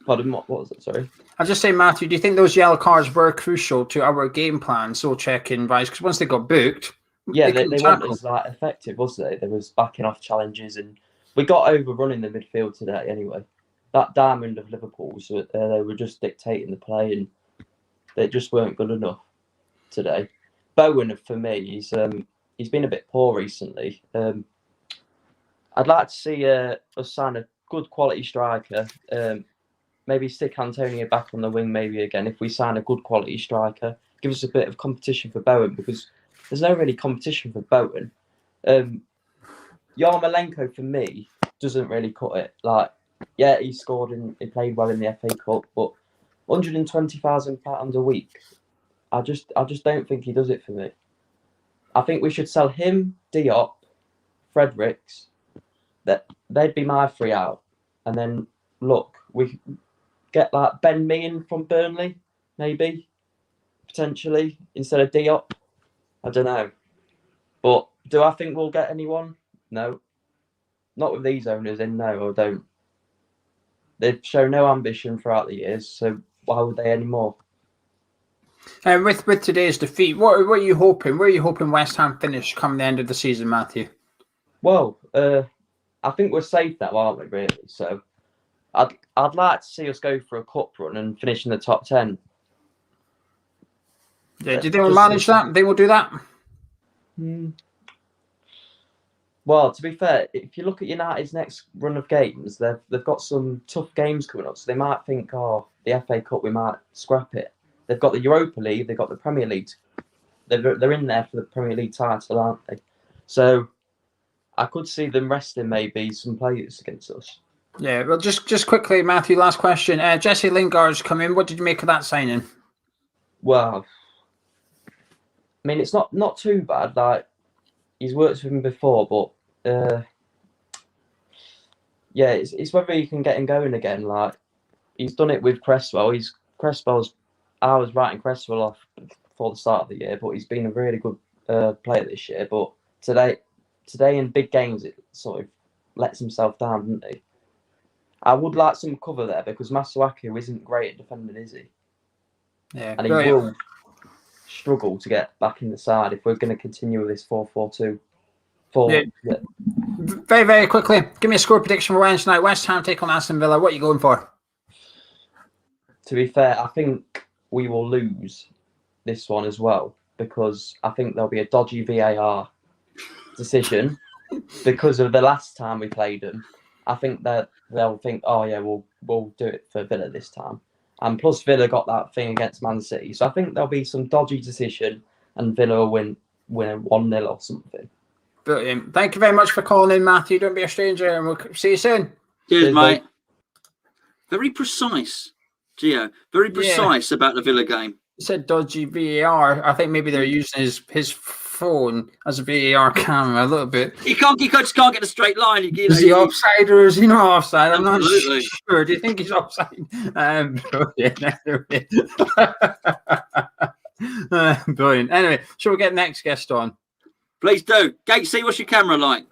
Pardon, what was it? Sorry. I was just saying, Matthew, do you think those yellow cards were crucial to our game plan, Soucek and Rice? Because once they got booked, yeah, they weren't as effective, was they? There was backing off challenges, and we got overrun in the midfield today anyway. That diamond of Liverpool's, they were just dictating the play, and they just weren't good enough today. Bowen, for me, he's been a bit poor recently. I'd like to see us sign a good quality striker. Maybe stick Antonio back on the wing, maybe again. If we sign a good quality striker, give us a bit of competition for Bowen, because there's no really competition for Bowen. Yarmolenko, for me, doesn't really cut it. Yeah, he scored and he played well in the FA Cup, but £120,000 a week, I just don't think he does it for me. I think we should sell him, Diop, Fredericks. They'd be my 3 out, and then look, we get Ben Meehan from Burnley, maybe potentially instead of Diop. I don't know, but do I think we'll get anyone? No, not with these owners in. No, I don't. They've shown no ambition throughout the years, so why would they anymore? And with today's defeat, what are you hoping? Where are you hoping West Ham finish come the end of the season, Matthew? Well, I think we're safe now, aren't we? Really. So, I'd like to see us go for a cup run and finish in the top 10. Yeah, do you think we'll manage that? They will do that? Well, to be fair, if you look at United's next run of games, they've got some tough games coming up, so they might think, the FA Cup, we might scrap it. They've got the Europa League, they've got the Premier League. They're in there for the Premier League title, aren't they? So I could see them resting maybe some players against us. Yeah, well, just quickly, Matthew, last question. Jesse Lingard's come in. What did you make of that signing? Well, I mean, it's not too bad. He's worked with him before, but yeah, it's whether he can get him going again. He's done it with Cresswell. I was writing Cresswell off before the start of the year, but he's been a really good player this year. But today in big games, it sort of lets himself down, doesn't he? I would like some cover there, because Masuaku isn't great at defending, is he? Yeah, and he will struggle to get back in the side if we're going to continue with this 4-4-2. Very, very quickly, give me a score prediction for Wednesday night. West Ham take on Aston Villa. What are you going for? To be fair, I think we will lose this one as well, because I think there'll be a dodgy VAR decision because of the last time we played them. I think that they'll think, oh yeah, we'll do it for Villa this time. And plus Villa got that thing against Man City. So I think there'll be some dodgy decision and Villa will win a 1-0 or something. Brilliant. Thank you very much for calling in, Matthew. Don't be a stranger, and we'll see you soon. Cheers, mate. Very precise, Geo. Very precise about the Villa game. He said dodgy VAR. I think maybe they're using his phone as a VAR camera a little bit. You just can't get a straight line. Is he offside or is he not offside? I'm not sure. Do you think he's offside? Brilliant. Anyway, shall we get next guest on? Please do. Gatesy, what's your camera like?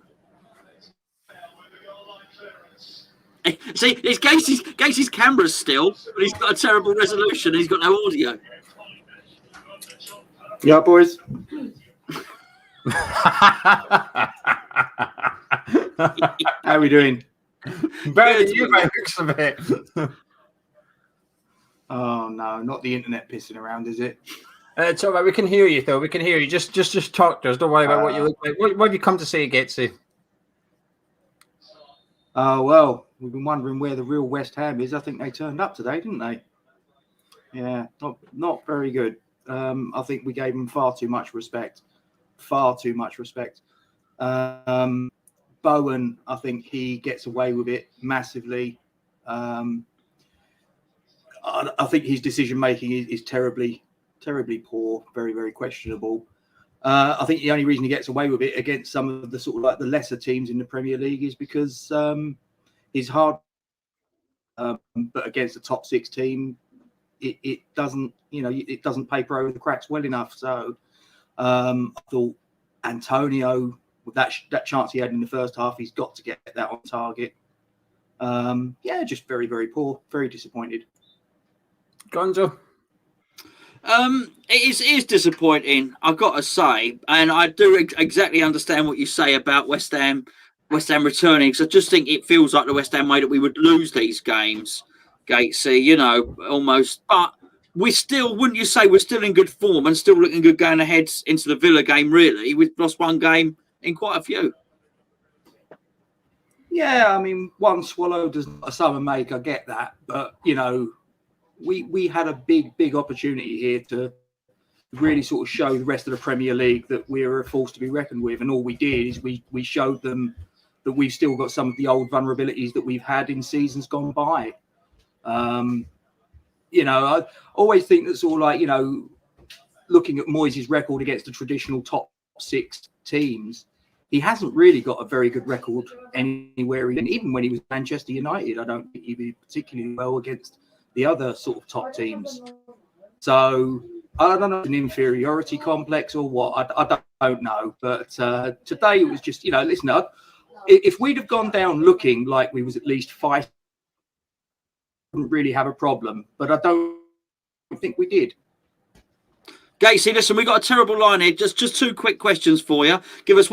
See, it's Gates's camera's still, but he's got a terrible resolution and he's got no audio. Yeah, boys. How are we doing? Better than you, mate, looks of it. Oh no, not the internet pissing around, is it? It's all right. We can hear you, though. We can hear you. Just talk to us. Don't worry about what you look like. What have you come to say, Gatesy? Well, we've been wondering where the real West Ham is. I think they turned up today, didn't they? Yeah, not very good. I think we gave them far too much respect. Bowen, I think he gets away with it massively. I think his decision making is terribly poor, very, very questionable. I think the only reason he gets away with it against some of the sort of like the lesser teams in the Premier League is because he's hard. But against the top 6 team, it doesn't, it doesn't paper over the cracks well enough. So I thought Antonio, with that chance he had in the first half, he's got to get that on target. Just very, very poor, very disappointed. Gonzo? It is disappointing, I've got to say, and I do exactly understand what you say about West Ham returning, because I just think it feels like the West Ham way that we would lose these games, Gatesy, almost. But we're still, wouldn't you say, we're still in good form and still looking good going ahead into the Villa game, really? We've lost one game in quite a few. Yeah, I mean, one swallow does not a summer make, I get that. But, we had a big opportunity here to really sort of show the rest of the Premier League that we're a force to be reckoned with. And all we did is we showed them that we've still got some of the old vulnerabilities that we've had in seasons gone by. I always think that's all like, looking at Moyes' record against the traditional top 6 teams, he hasn't really got a very good record anywhere. And even when he was Manchester United, I don't think he did particularly well against the other sort of top teams. So I don't know, an inferiority complex or what, I don't know. But today it was just, listen, if we'd have gone down looking like we was at least fighting, wouldn't really have a problem. But I don't think we did. Gatesy, listen, we got a terrible line here. Just 2 quick questions for you. Give us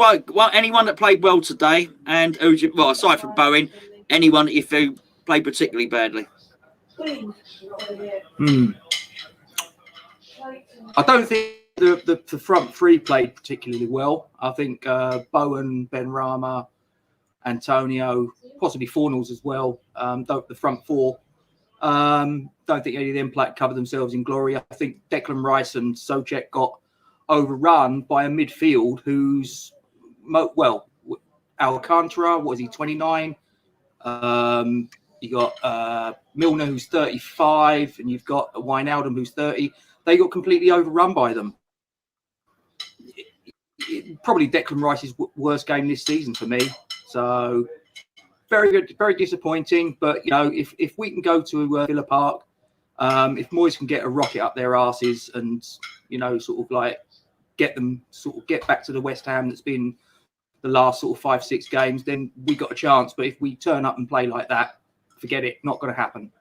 anyone that played well today, and aside from Bowen, anyone if who played particularly badly. I don't think the front 3 played particularly well. I think Bowen, Benrahma, Antonio, possibly Fornals as well. The front 4. Don't think any of them covered themselves in glory. I think Declan Rice and Soucek got overrun by a midfield who's, Alcantara, what is he, 29? You got Milner, who's 35, and you've got Wijnaldum, who's 30. They got completely overrun by them. Probably Declan Rice's worst game this season for me. So very good, very disappointing. But if we can go to Villa Park, if Moyes can get a rocket up their arses and sort of like get back to the West Ham that's been the last sort of 5-6 games, then we got a chance. But if we turn up and play like that, forget it. Not going to happen.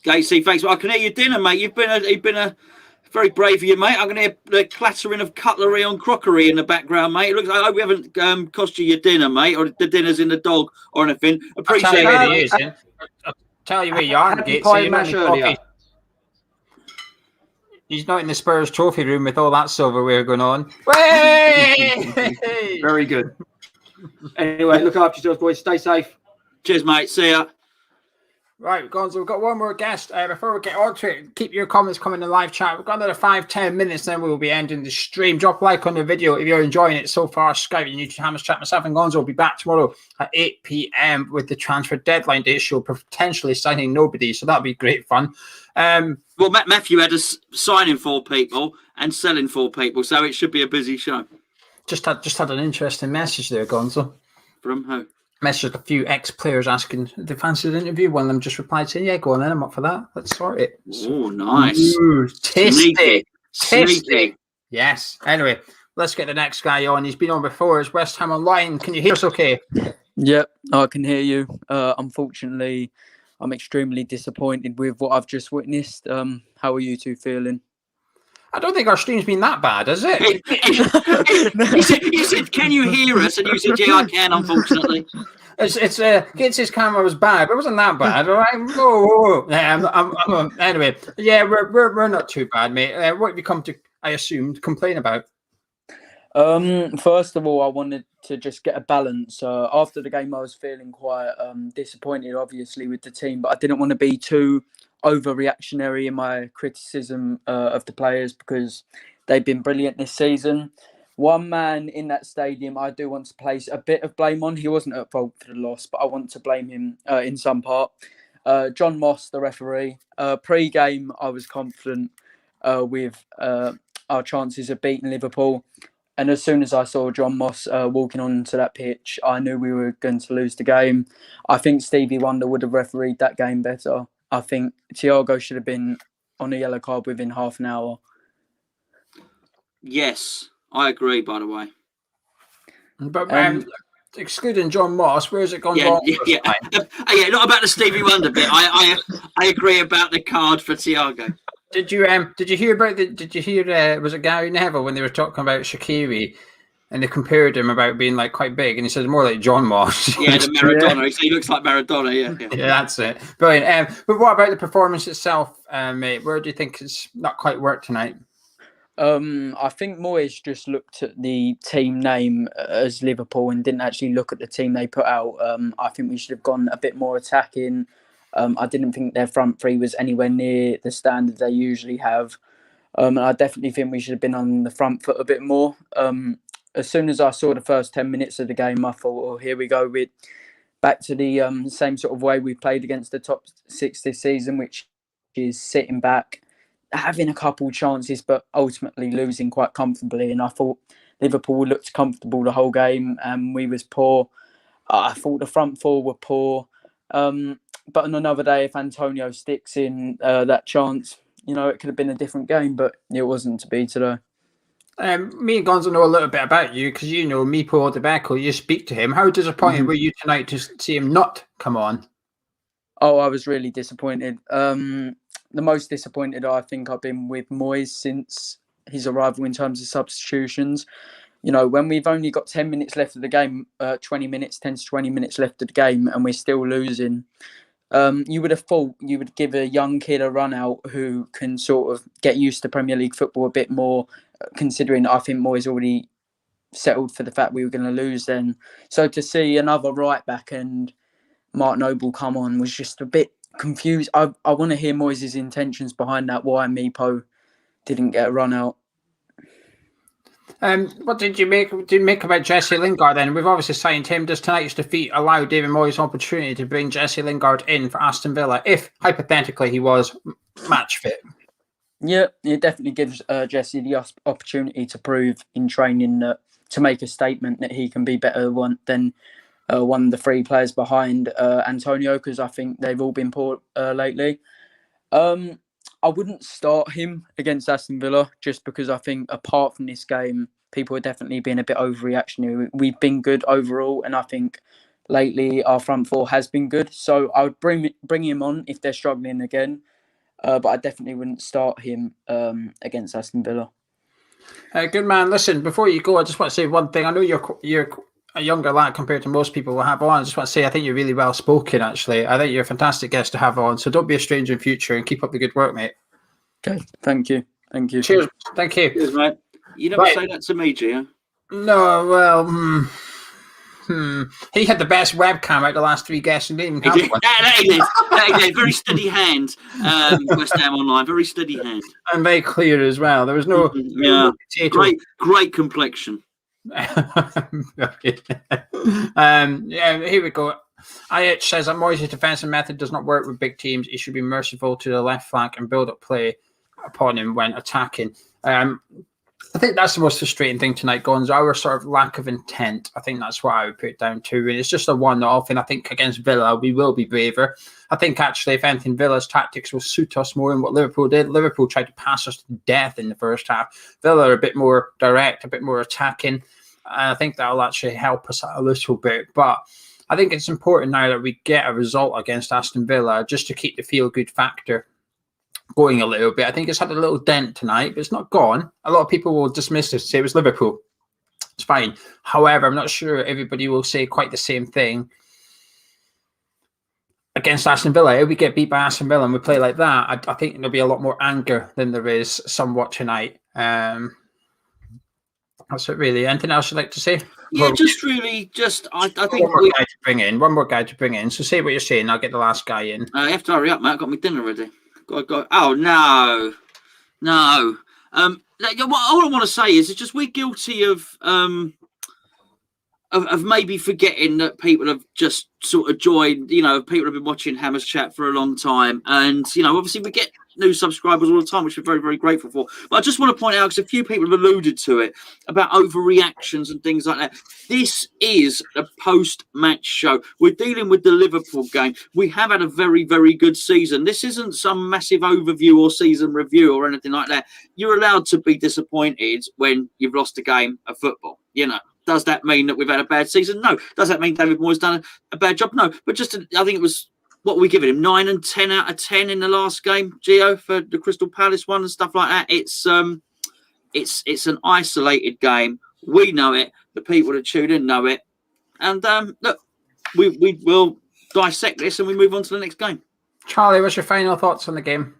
Gatesy, thanks. Well, I can hear your dinner, mate. You've been a Very brave of you, mate. I'm going to hear the clattering of cutlery on crockery in the background, mate. It looks like I hope we haven't cost you your dinner, mate, or the dinner's in the dog or anything. Appreciate it. I'll tell you where you are, Happy Gates. pie So mash earlier. He's not in the Spurs trophy room with all that silverware going on. Way! Very good. Anyway, look after yourselves, boys. Stay safe. Cheers, mate. See ya. Right, Gonzo, we've got one more guest. Before we get on to it, keep your comments coming in the live chat. We've got another 5-10 minutes, then we will be ending the stream. Drop a like on the video if you're enjoying it so far. Skype and YouTube Hammers Chat. Myself and Gonzo will be back tomorrow at 8 p.m. with the transfer deadline day show, potentially signing nobody. So that'll be great fun. Well, Matthew had us signing 4 people and selling 4 people, so it should be a busy show. Just had an interesting message there, Gonzo. From who? Messaged a few ex-players asking if they fancied an interview. One of them just replied saying, "Yeah, go on then. I'm up for that. Let's sort it." Oh, nice. Ooh, tasty. Sneaky. Yes. Anyway, let's get the next guy on. He's been on before. It's West Ham Online. Can you hear us okay? Yep, I can hear you. Unfortunately, I'm extremely disappointed with what I've just witnessed. How are you two feeling? I don't think our stream's been that bad, has it? You said, "Can you hear us?" And you said, "Yeah, I can." Unfortunately, Gates' camera was bad, but it wasn't that bad. All right. Whoa. Yeah, anyway, yeah, we're not too bad, mate. What have you come to? I assumed complain about. First of all, I wanted to just get a balance. After the game, I was feeling quite disappointed, obviously, with the team, but I didn't want to be too overreactionary in my criticism of the players because they've been brilliant this season. One man in that stadium I do want to place a bit of blame on. He wasn't at fault for the loss, but I want to blame him in some part. John Moss, the referee. Pre-game, I was confident with our chances of beating Liverpool. And as soon as I saw John Moss walking onto that pitch, I knew we were going to lose the game. I think Stevie Wonder would have refereed that game better. I think Thiago should have been on a yellow card within half an hour. yes, I agree. By the way, But excluding John Moss, where's it gone wrong? Yeah, not about the Stevie Wonder bit. I agree about the card for Thiago. Did you hear about was it Gary Neville when they were talking about Shaqiri and they compared him about being like quite big and he said more like John Moss. Yeah, the Maradona. He looks like Maradona. Yeah. Yeah, that's it. Brilliant. But what about the performance itself, mate? Where do you think it's not quite worked tonight? I think Moyes just looked at the team name as Liverpool and didn't actually look at the team they put out. I think we should have gone a bit more attacking. I didn't think their front three was anywhere near the standard they usually have. And I definitely think we should have been on the front foot a bit more. As soon as I saw the first 10 minutes of the game, I thought, oh, here we go. We're back to the same sort of way we played against the top 6 this season, which is sitting back, having a couple chances, but ultimately losing quite comfortably. And I thought Liverpool looked comfortable the whole game and we was poor. I thought the front four were poor. But on another day, if Antonio sticks in that chance, it could have been a different game, but it wasn't to be today. Me and Gonzo know a little bit about you because you know Mipo Debeco, you speak to him. How disappointed were you tonight to see him not come on? Oh, I was really disappointed. The most disappointed I think I've been with Moyes since his arrival in terms of substitutions. When we've only got 10 minutes left of the game, 10 to 20 minutes left of the game, and we're still losing. You would have thought you would give a young kid a run out who can sort of get used to Premier League football a bit more, considering I think Moyes already settled for the fact we were going to lose then. So to see another right back and Mark Noble come on was just a bit confused. I want to hear Moyes' intentions behind that, why Mipo didn't get a run out. What did you make about Jesse Lingard then? We've obviously signed him. Does tonight's defeat allow David Moyes opportunity to bring Jesse Lingard in for Aston Villa if, hypothetically, he was match fit? Yeah, it definitely gives Jesse the opportunity to prove in training to make a statement that he can be better than one of the 3 players behind Antonio, because I think they've all been poor lately. I wouldn't start him against Aston Villa just because I think apart from this game, people are definitely being a bit overreactionary. We've been good overall, and I think lately our front four has been good. So I would bring him on if they're struggling again. but I definitely wouldn't start him against Aston Villa. Good man. Listen, before you go, I just want to say one thing. I know you're a younger lad compared to most people we'll have on. I just want to say I think you're really well spoken, actually. I think you're a fantastic guest to have on. So don't be a stranger in future and keep up the good work, mate. Okay, thank you. Thank you. Cheers. Thank you. Cheers, mate. You never say that to me, Gio. No, well, he had the best webcam out of the last 3 guests and didn't even have one. That is very steady hand. West Ham Online, very steady hand. And very clear as well. There was no... Yeah, great complexion. Yeah, here we go. IH says that Moyes' defensive method does not work with big teams. He should be merciful to the left flank and build up play upon him when attacking. I think that's the most frustrating thing tonight, Gonzo. Our sort of lack of intent. I think that's what I would put it down to. And it's just a one-off. And I think against Villa, we will be braver. I think actually, if anything, Villa's tactics will suit us more than what Liverpool did. Liverpool tried to pass us to death in the first half. Villa are a bit more direct, a bit more attacking. And I think that'll actually help us out a little bit. But I think it's important now that we get a result against Aston Villa just to keep the feel-good factor going a little bit. I think it's had a little dent tonight, but it's not gone. A lot of people will dismiss it, say it was Liverpool. It's fine. However, I'm not sure everybody will say quite the same thing against Aston Villa. If we get beat by Aston Villa and we play like that, I think there'll be a lot more anger than there is somewhat tonight. That's it, really. Anything else you'd like to say? Yeah, I think one more guy to bring in. So say what you're saying. I'll get the last guy in. You have to hurry up, mate. I've got my dinner ready. Oh no. What I want to say is, it's just we're guilty of maybe forgetting that people have just sort of joined. People have been watching Hammers Chat for a long time, and obviously we get new subscribers all the time, which we're very, very grateful for. But I just want to point out, because a few people have alluded to it, about overreactions and things like that. This is a post-match show. We're dealing with the Liverpool game. We have had a very, very good season. This isn't some massive overview or season review or anything like that. You're allowed to be disappointed when you've lost a game of football. Does that mean that we've had a bad season? No. Does that mean David Moyes done a bad job? No. But I think it was, what we giving him, 9 and 10 out of 10 in the last game, Gio, for the Crystal Palace one and stuff like that. It's an isolated game. We know it. The people that tune in know it. And look, we will dissect this and we move on to the next game. Charlie, what's your final thoughts on the game?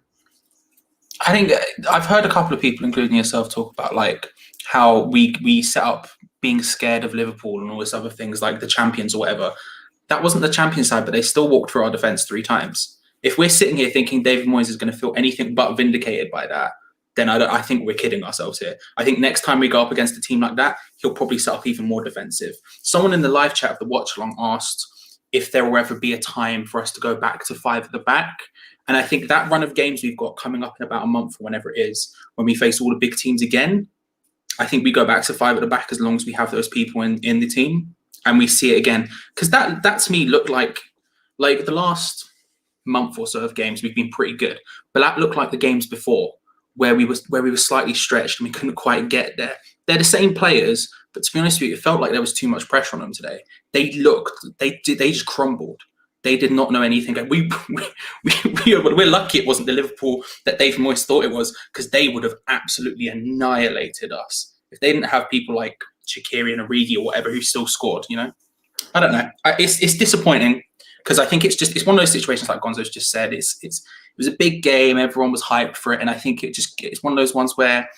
I think I've heard a couple of people, including yourself, talk about like how we set up being scared of Liverpool and all this other things, like the champions or whatever. That wasn't the champion side, but they still walked through our defense 3 times. If we're sitting here thinking David Moyes is going to feel anything but vindicated by that, then I think we're kidding ourselves here. I think next time we go up against a team like that, he'll probably set up even more defensive. Someone in the live chat of the watch along asked if there will ever be a time for us to go back to 5 at the back. And I think that run of games we've got coming up in about a month or whenever it is, when we face all the big teams again, I think we go back to 5 at the back as long as we have those people in the team. And we see it again, because that to me looked like the last month or so of games we've been pretty good, but that looked like the games before where we were slightly stretched and we couldn't quite get there. They're the same players, but to be honest with you, it felt like there was too much pressure on them today. They just crumbled. They did not know anything. We're lucky it wasn't the Liverpool that David Moyes thought it was, because they would have absolutely annihilated us if they didn't have people like Shaqiri and Origi or whatever who still scored. I don't know. It's disappointing, because I think it's one of those situations like Gonzo's just said. It was a big game. Everyone was hyped for it, and I think it's one of those ones where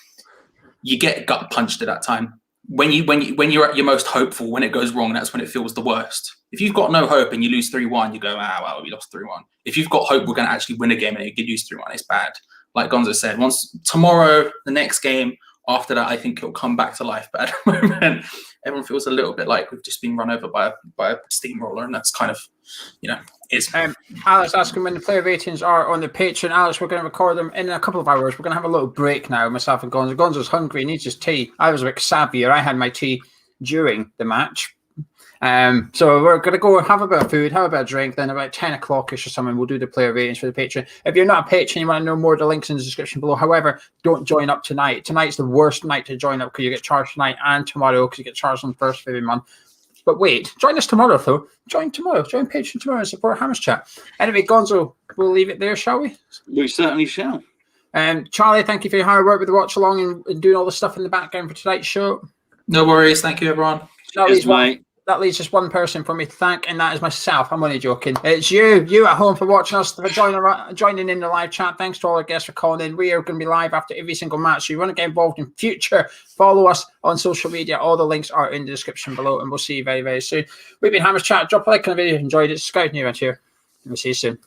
you get gut punched at that time. When you're at your most hopeful, when it goes wrong, that's when it feels the worst. If you've got no hope and you lose 3-1, you go, well, we lost 3-1. If you've got hope we're going to actually win a game and you lose 3-1, it's bad. Like Gonzo said, once tomorrow, the next game, after that, I think it'll come back to life. But at the moment, everyone feels a little bit like we've just been run over by a steamroller, and that's kind of, it's. Alex asking when the player ratings are on the Patreon. Alex, we're going to record them in a couple of hours. We're going to have a little break now, myself and Gonzo. Gonzo's hungry, he needs his tea. I was a bit savvier. I had my tea during the match. So we're going to go have a bit of food, have a bit of drink, then about 10 o'clock-ish or something, we'll do the player ratings for the Patreon. If you're not a patron, you want to know more, the link's in the description below. However, don't join up tonight. Tonight's the worst night to join up, because you get charged tonight and tomorrow, because you get charged on the first of every month. But wait, join us tomorrow, though. Join tomorrow. Join Patreon tomorrow and support Hammers Chat. Anyway, Gonzo, we'll leave it there, shall we? We certainly shall. Charlie, thank you for your hard work with the watch along and doing all the stuff in the background for tonight's show. No worries. Thank you, everyone. That leaves just one person for me to thank, and that is myself. I'm only joking. It's you at home for watching us, for joining in the live chat. Thanks to all our guests for calling in. We are going to be live after every single match. So you want to get involved in future, follow us on social media. All the links are in the description below, and we'll see you very, very soon. We've been Hammers Chat. Drop a like on the video if you enjoyed it. Scout new event here. And we'll see you soon.